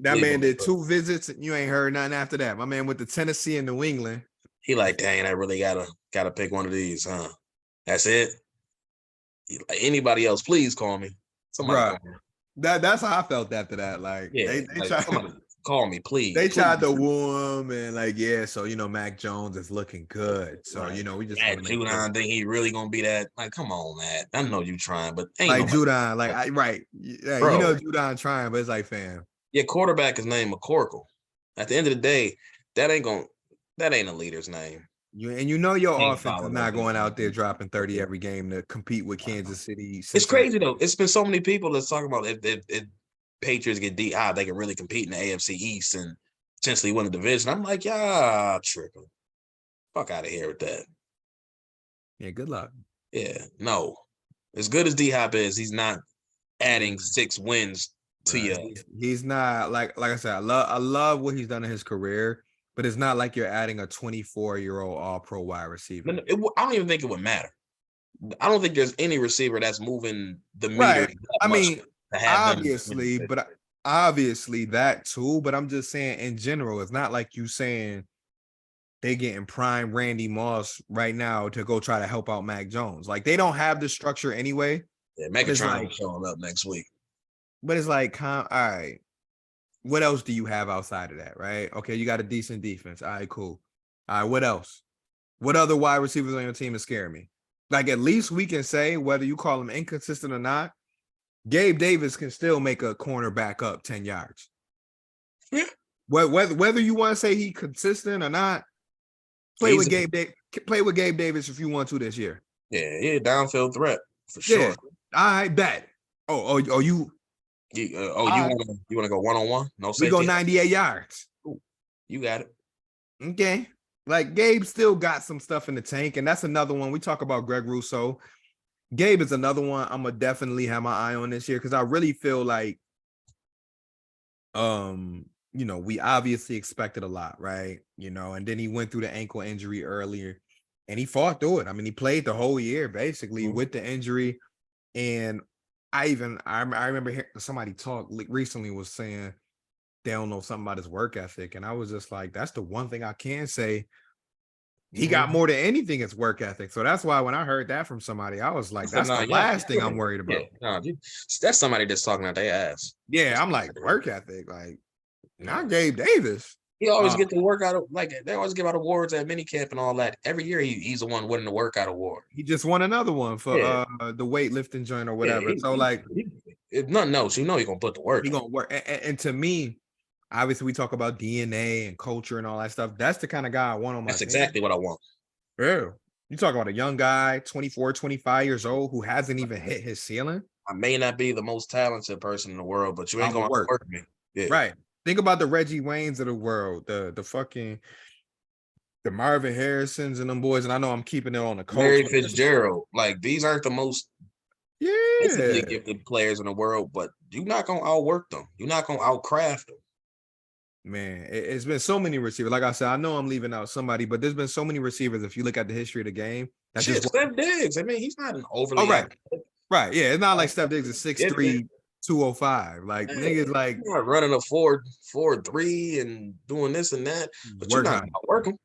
man did 2 visits and you ain't heard nothing after that. My man went to Tennessee and New England. He like, dang, I really gotta pick one of these, huh? That's it. Like, anybody else, please call me. Somebody call me. That's how I felt after that. Like, yeah, they tried. Call me, please. They tried to woo him and so Mac Jones is looking good. So we just Matt Judon think he really gonna be that. Like, come on, Matt. I know you trying, but ain't like Judon, like right. Yeah, bro, Judon trying, but it's like, fam. Your quarterback is named McCorkle. At the end of the day, that ain't a leader's name. Your offense is not going out there dropping 30 every game to compete with Kansas City. It's crazy though. It's been so many people that's talking about if Patriots get D-Hop, they can really compete in the AFC East and potentially win the division. I'm like, yeah, tripping. Fuck out of here with that. Yeah, good luck. Yeah, no. As good as D-Hop is, he's not adding 6 wins to you. He's not like I said, I love what he's done in his career, but it's not like you're adding a 24-year-old all-pro wide receiver. I don't even think it would matter. I don't think there's any receiver that's moving the meter. Right. I mean, obviously that too, but I'm just saying in general, it's not like you saying they getting prime Randy Moss right now to go try to help out Mac Jones. Like, they don't have the structure anyway. Yeah, Megatron showing up next week. But it's like, all right, what else do you have outside of that, right? Okay, you got a decent defense. All right, cool. All right, what else? What other wide receivers on your team is scaring me? Like, at least we can say, whether you call them inconsistent or not, Gabe Davis can still make a corner back up 10 yards. Yeah. Whether you want to say he consistent or not, play with Gabe Davis if you want to this year. Yeah, downfield threat for sure. Yeah. All right, bet. You want to go one-on-one? No safety? We go 98 yards. Ooh, you got it. Okay. Like, Gabe still got some stuff in the tank, and that's another one. We talk about Greg Rousseau. Gabe is another one I'm gonna definitely have my eye on this year because I really feel like, we obviously expected a lot, right? And then he went through the ankle injury earlier, and he fought through it. I mean, he played the whole year basically with the injury, and I remember hearing somebody talk recently was saying they don't know something about his work ethic, and I was just like, that's the one thing I can say. He got more than anything, it's work ethic. So that's why when I heard that from somebody, I was like, that's the last thing I'm worried about. Yeah, that's somebody that's talking out their ass. Yeah, I'm like, work ethic. Like, not Gabe Davis. He always Uh, get the workout like they always give out awards at minicamp and all that. Every year he's the one winning the workout award. he just won another one for Yeah, the weightlifting joint or yeah. whatever. So like If nothing else, you know he's gonna put the work he in. gonna work. And to me, obviously we talk about DNA and culture and all that stuff. That's the kind of guy I want on my That's team. exactly what I want. Yeah. You talk about a young guy, 24, 25 years old, who hasn't even hit his ceiling. I may not be the most talented person in the world, but you ain't I'm gonna gonna work. outwork me. Yeah. Right. Think about the Reggie Waynes of the world, the fucking the Marvin Harrisons and them boys. And I know I'm keeping it on the coach. Larry Fitzgerald, like these aren't the most physically Yeah. gifted players in the world, but you're not gonna outwork them. You're not gonna outcraft them. Man, it's been so many receivers. Like I said, I know I'm leaving out somebody, but there's been so many receivers. If you look at the history of the game, that Shit, just Steph Diggs. I mean, he's not an oh overly right, right, yeah. It's not like Steph Diggs is gifted. 6'3", 205. Like Hey, niggas like you're not running a 4.3 and doing this and that, but you're work not on gonna it. outwork them.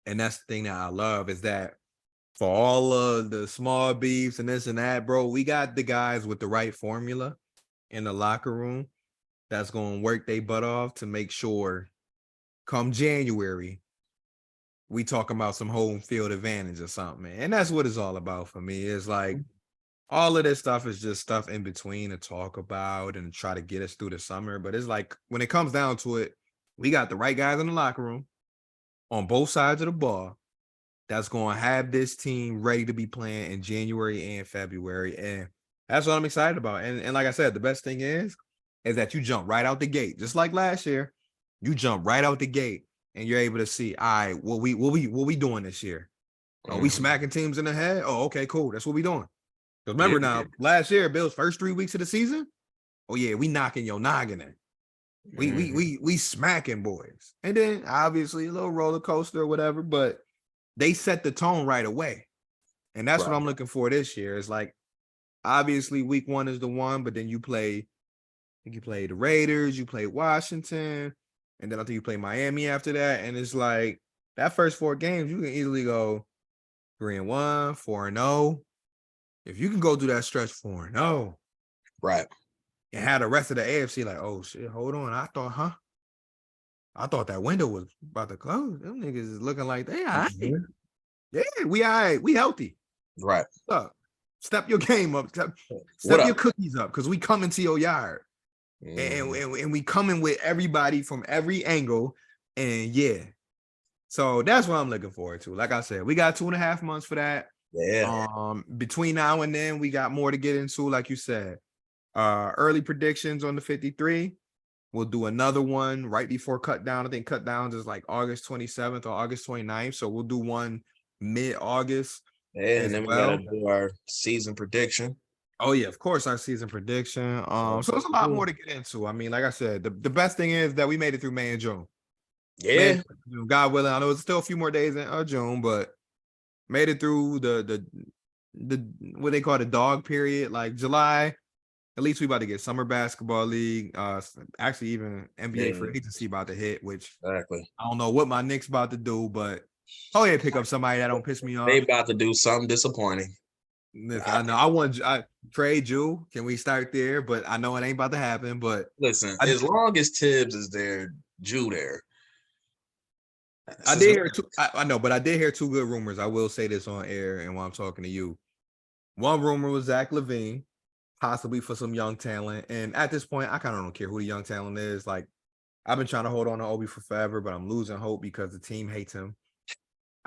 And that's the thing that I love is that for all of the small beefs and this and that, bro, we got the guys with the right formula in the locker room that's going to work their butt off to make sure come January, we talking about some home field advantage or something, man. And that's what it's all about for me. It's like all of this stuff is just stuff in between to talk about and try to get us through the summer. But it's like when it comes down to it, we got the right guys in the locker room on both sides of the ball that's going to have this team ready to be playing in January and February. And that's what I'm excited about. And like I said, the best thing is that you jump right out the gate. Just like last year, you jump right out the gate and you're able to see, all right, what we doing this year? Are we smacking teams in the head? Oh, okay, cool. That's what we doing. Because remember now, last year, Bill's first 3 weeks of the season, oh yeah, we knocking your noggin in. We smacking boys. And then obviously a little roller coaster or whatever, but they set the tone right away. And that's what I'm looking for this year. It's like obviously week 1 is the one, but then you play the Raiders, you play Washington, and then I think you play Miami after that. And it's like that first 4 games, you can easily go 3-1, 4-0. If you can go through that stretch 4-0, Right. and have the rest of the AFC like, oh shit, hold on. I thought that window was about to close. Them niggas is looking like they all right. Yeah, we all right. We healthy. Right. Step your game up. Step your cookies up because we coming to your yard. And we coming with everybody from every angle. And yeah. So that's what I'm looking forward to. Like I said, we got 2.5 months for that. Yeah. Between now and then, we got more to get into, like you said. Early predictions on the 53. We'll do another one right before cut down. I think cut downs is like August 27th or August 29th. So we'll do one mid-August. Yeah, and then we gotta do our season prediction. Oh yeah, of course, our season prediction. So there's a lot more to get into. I mean, like I said, the best thing is that we made it through May and June. Yeah. God willing, I know it's still a few more days in June, but made it through the what they call the dog period, like July. At least we about to get summer basketball league. Actually, even NBA free agency about to hit, which exactly. I don't know what my Knicks about to do, but oh yeah, pick up somebody that don't piss me off. They about to do something disappointing. Listen, I know I trade Jew. Can we start there? But I know it ain't about to happen. But listen, as long as Tibbs is there, Jew there. I did hear two. I know, but I did hear 2 good rumors. I will say this on air, and while I'm talking to you, one rumor was Zach LaVine, possibly for some young talent. And at this point, I kind of don't care who the young talent is. Like, I've been trying to hold on to Obi for forever, but I'm losing hope because the team hates him.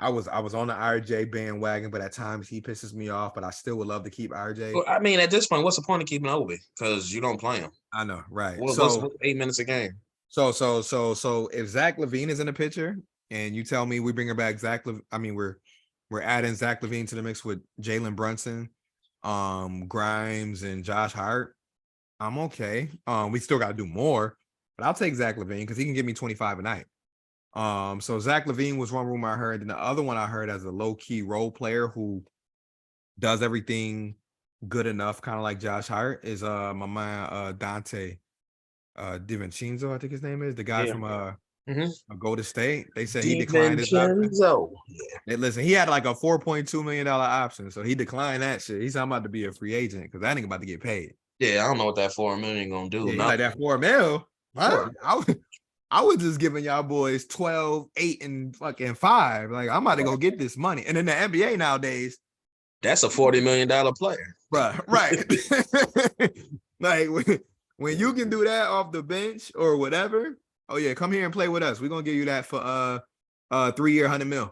I was on the RJ bandwagon, but at times he pisses me off. But I still would love to keep RJ. Well, I mean, at this point, what's the point of keeping Obi? Because you don't play him. I know, right? What's 8 minutes a game? So if Zach LaVine is in the picture, and you tell me we bring her back, we're adding Zach LaVine to the mix with Jalen Brunson, Grimes, and Josh Hart. I'm okay. We still got to do more, but I'll take Zach LaVine because he can give me 25 a night. So Zach LaVine was one rumor I heard, and the other one I heard as a low-key role player who does everything good enough, kind of like Josh Hart, is my man Dante DiVincenzo, I think his name is, the guy from Golden State. They said he declined his option. Yeah. Listen, he had like a $4.2 million option, so he declined that shit. He's about to be a free agent because that ain't about to get paid. Yeah, I don't know what that $4 million gonna do. Yeah, like that $4 million. Huh? I was just giving y'all boys 12, 8, and fucking 5. Like, I'm about to go get this money. And in the NBA nowadays, That's a $40 million player. bruh, right. Like when you can do that off the bench or whatever, oh yeah, come here and play with us. We're gonna give you that for 3-year $100 million.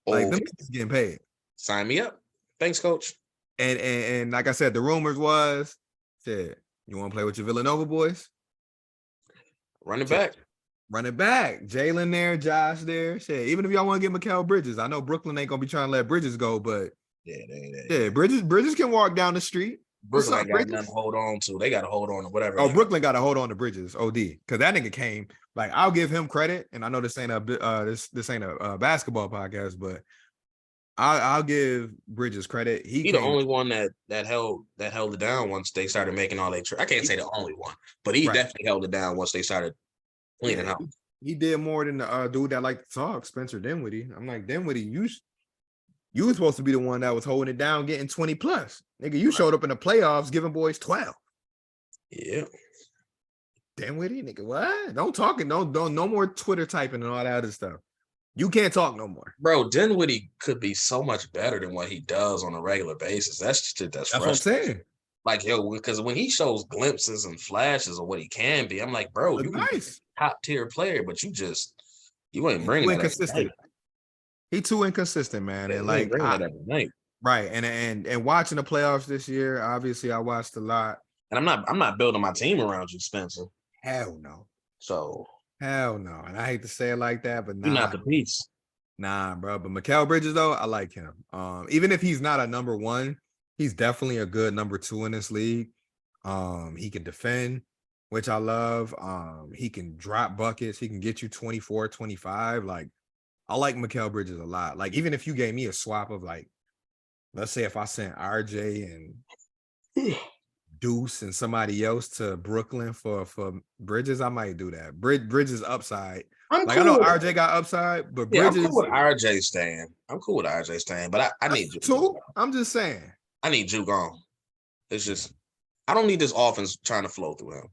Like them Okay. niggas getting paid. Sign me up. Thanks, coach. And like I said, the rumors was, shit, you want to play with your Villanova boys? Run it back. Run it back. Jalen there, Josh there. Shit. Even if y'all want to get Mikal Bridges, I know Brooklyn ain't gonna be trying to let Bridges go, but Yeah. Bridges can walk down the street. Brooklyn ain't got nothing to hold on to. They got to hold on to whatever. Oh, Brooklyn got to hold on to Bridges, OD, because that nigga came. Like, I'll give him credit, and I know this ain't a this ain't a basketball podcast, but I'll give Bridges credit. He the only one that held it down once they started making all their. I can't say the only one, but he definitely held it down once they started cleaning out. He did more than the dude that liked to talk, Spencer Dinwiddie. I'm like, Dinwiddie, you was supposed to be the one that was holding it down, getting 20 plus. Nigga, you showed up in the playoffs giving boys 12. Yeah. Dinwiddie, nigga, what? Don't talking, don't no more Twitter typing and all that other stuff. You can't talk no more. Bro, Dinwiddie could be so much better than what he does on a regular basis. That's what I'm saying. Like, yo, because when he shows glimpses and flashes of what he can be, I'm like, bro, you nice top tier player, but you ain't bringing that inconsistent. He too inconsistent, man. Yeah, and like right. And watching the playoffs this year, obviously I watched a lot. And I'm not building my team around you, Spencer. Hell no. So hell no. And I hate to say it like that, but nah. You're not the piece. Nah, bro. But Mikal Bridges, though, I like him. Even if he's not a number one, he's definitely a good number 2 in this league. He can defend, which I love. He can drop buckets. He can get you 24, 25. Like, I like Mikal Bridges a lot. Like, even if you gave me a swap of, like, let's say if I sent RJ and Deuce and somebody else to Brooklyn for Bridges, I might do that. Bridges upside. I know RJ got upside, but Bridges. I'm cool with RJ staying. But I need Juke. Too. I'm just saying. I need Juke on. It's just I don't need this offense trying to flow through him.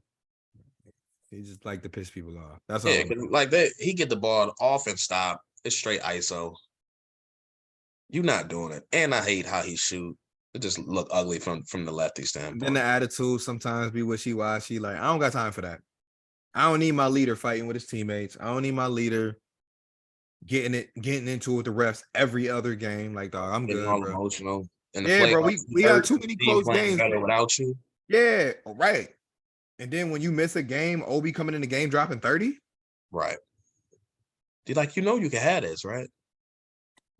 He just like to piss people off. That's all. Like that, he get the ball off and stop. It's straight ISO. You're not doing it. And I hate how he shoot. It just look ugly from the lefty standpoint. Then the attitude sometimes be wishy-washy. Like, I don't got time for that. I don't need my leader fighting with his teammates. I don't need my leader getting into it with the refs every other game. Like, dog, I'm good, all bro. Emotional. Yeah, bro. We got too many close games without you. Yeah, right. And then when you miss a game, Obi coming in the game dropping 30. Right. Dude, like, you can have this, right?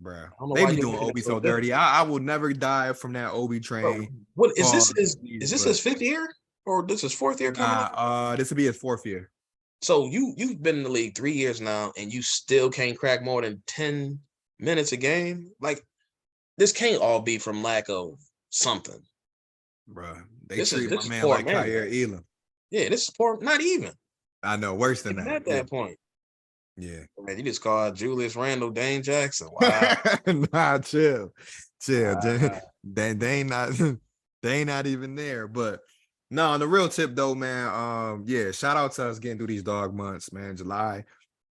Bro, they be doing Obi so dirty. I will never die from that Obi train. Bro, what is this? Is this his 5th year or this is 4th year coming up? This will be his 4th year. So you've been in the league 3 years now, and you still can't crack more than 10 minutes a game. Like, this can't all be from lack of something, bro. They treat my man like Kyrie Elam. Yeah, this is poor. Not even. I know, worse than that. At that point. Yeah, man, you just called Julius Randle Dane Jackson. Wow. Nah, chill. They ain't not even there. But no, on the real tip though, man. Yeah, shout out to us getting through these dog months, man. July,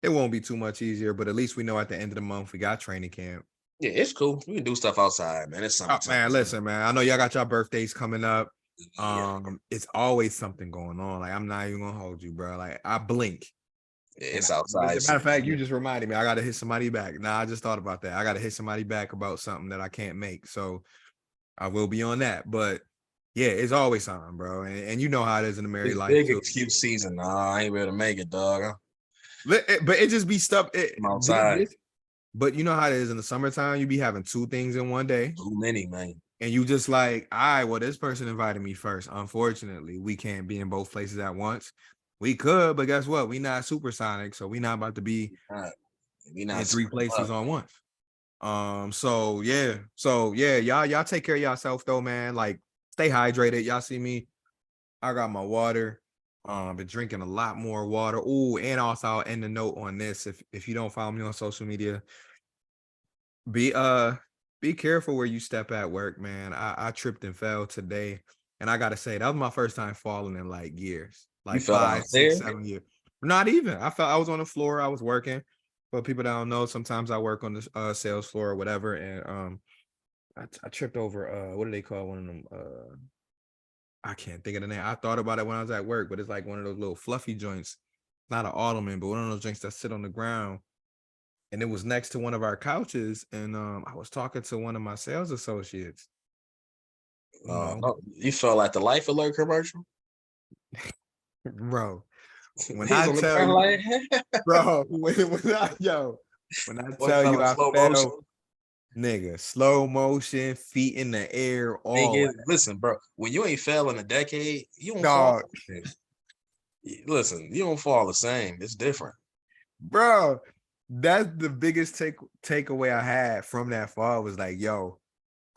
it won't be too much easier, but at least we know at the end of the month we got training camp. Yeah, it's cool. We can do stuff outside, man. It's something. Man, listen, man. I know y'all got y'all birthdays coming up. It's always something going on. Like, I'm not even gonna hold you, bro. Like, I blink. It's outside. As a matter of fact, you just reminded me. I gotta hit somebody back. Nah, I just thought about that. I gotta hit somebody back about something that I can't make. So I will be on that. But yeah, it's always something, bro. And you know how it is in the married life. Big excuse season. Nah, I ain't able to make it, dog. But it just be stuff. I'm outside. But you know how it is in the summertime. You be having 2 things in one day. Too many, man. And you just like, all right, well, this person invited me first. Unfortunately, we can't be in both places at once. We could, but guess what? We not supersonic, so we not about to be in 3 places on once. So yeah, y'all take care of yourself though, man. Like, stay hydrated. Y'all see me. I got my water. Been drinking a lot more water. Oh, and also I'll end the note on this. If you don't follow me on social media, be careful where you step at work, man. I tripped and fell today, and I gotta say that was my first time falling in like years. Like 5, 6, 7 years. Not even. I felt I was on the floor. I was working. For people that don't know, sometimes I work on the sales floor or whatever, and I tripped over what do they call one of them? I can't think of the name. I thought about it when I was at work, but it's like one of those little fluffy joints. Not an ottoman, but one of those joints that sit on the ground. And it was next to one of our couches, and I was talking to one of my sales associates. You know, No, you felt like the Life Alert commercial. bro. When He's I on the tell ground you, like, bro, when I boy, tell fell you in I slow motion. fell, nigga, slow motion, feet in the air, Thing all is, that. listen, bro, when you ain't fell in a decade, you don't fall. Dog, Listen, you don't fall the same. It's different. bro. That's the biggest takeaway I had from that fall was like, yo,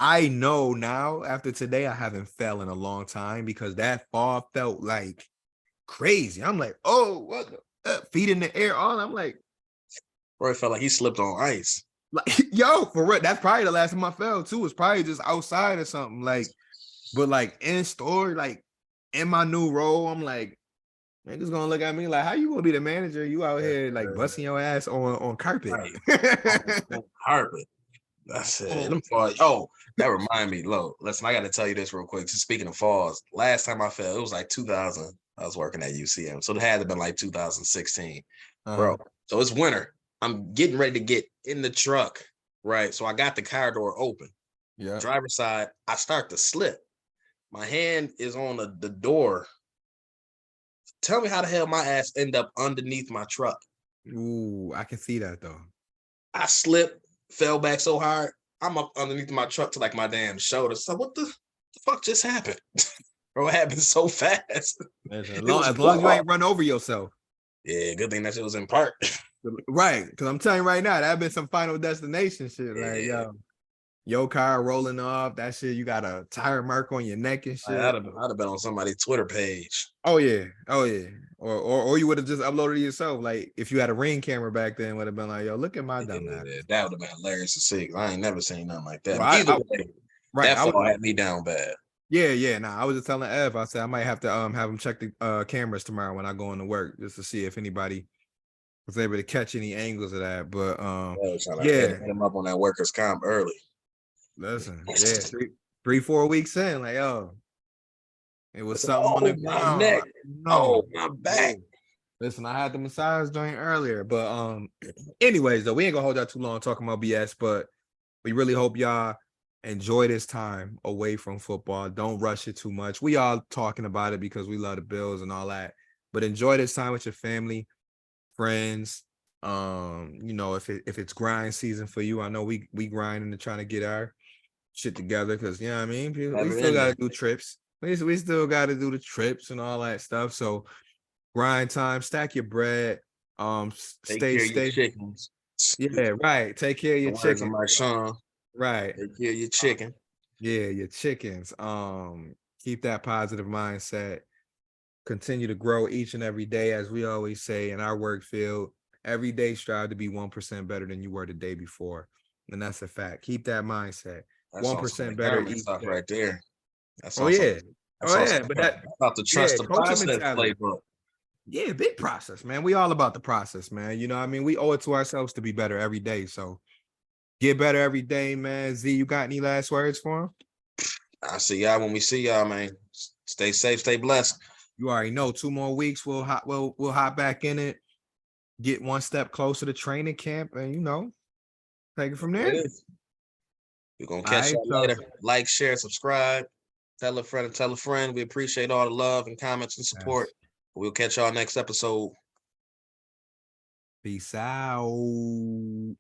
I know now after today I haven't fell in a long time because that fall felt like crazy. I'm like, oh, what the feet in the air, all I'm Bro, it felt like he slipped on ice. like, yo, for real. That's probably the last time I fell too. It's probably just outside or something. Like, but like in store, like in my new role, I'm like, niggas gonna look at me like, how you gonna be the manager? You out here like busting your ass on carpet. Right. On carpet. That's it. Oh, Them falls. Oh, that remind me, Lo. Listen, I got to tell you this real quick. Just speaking of falls, last time I fell, it was like 2000. I was working at UCM, so it had to been like 2016, bro. So it's winter. I'm getting ready to get in the truck, right? So I got the car door open. yeah. Driver's side, I start to slip. My hand is on the door. Tell me how the hell my ass end up underneath my truck. Ooh, I can see that though. I slipped, fell back so hard. I'm up underneath my truck to like my damn shoulder. So what the fuck just happened? Bro, it happened so fast. As It long, was as long as you ain't run over yourself. yeah, good thing that shit was in park. Right. Cause I'm telling you right now, that been some final destination shit. Like, Yeah, yo, your car rolling off, that shit, you got a tire mark on your neck and shit. I'd have been on somebody's Twitter page. Oh yeah. Oh yeah. Or you would have just uploaded it yourself. Like if you had a Ring camera back then, would have been like, yo, look at my dumb ass. Yeah, that would have been hilarious to see. I ain't never seen nothing like that. Well, But either way, right. that I was fall had me down bad. yeah. Nah, I was just telling Ev, I said I might have to have him check the cameras tomorrow when I go into work just to see if anybody was able to catch any angles of that. But I was trying to yeah, hit him up on that workers' comp early. listen, yeah, 4 weeks in, like, oh, it was something on Oh, the my ground. neck. Like, Oh, no, my back. listen, I had the massage joint earlier, but anyways, though, we ain't gonna hold y'all too long talking about BS, but we really hope y'all enjoy this time away from football. Don't rush it too much. We all talking about it because we love the Bills and all that, but enjoy this time with your family, friends. You know, if it's grind season for you, I know we grinding to trying to get our shit together because you know what I mean. We Never still in got there. to do trips. We still got to do the trips and all that stuff. So grind time, stack your bread. Take care of your Stay. chickens. Yeah, right. Take care of The your words of chicken. my son. Right. Take care of your chicken. Yeah, your chickens. Keep that positive mindset. Continue to grow each and every day, as we always say in our work field. Every day, strive to be 1% better than you were the day before, and that's a fact. Keep that mindset. That's on some 1% better McDermott each stuff day. right there. That's Oh on some. yeah, That's oh on yeah. some. But That's that, about the yeah, trust the coaching process mentality. playbook. Yeah, big process, man. We all about the process, man. You know what I mean? We owe it to ourselves to be better every day. So get better every day, man. Z, you got any last words for him? I see y'all when we see y'all, man. Stay safe, stay blessed. You already know. 2 more weeks, we'll hop back in it. Get one step closer to training camp, and you know, take it from there. We're gonna All catch right, y'all so later. Like, share, subscribe. Tell a friend and tell a friend. We appreciate all the love and comments and support. yes. We'll catch y'all next episode. Peace out.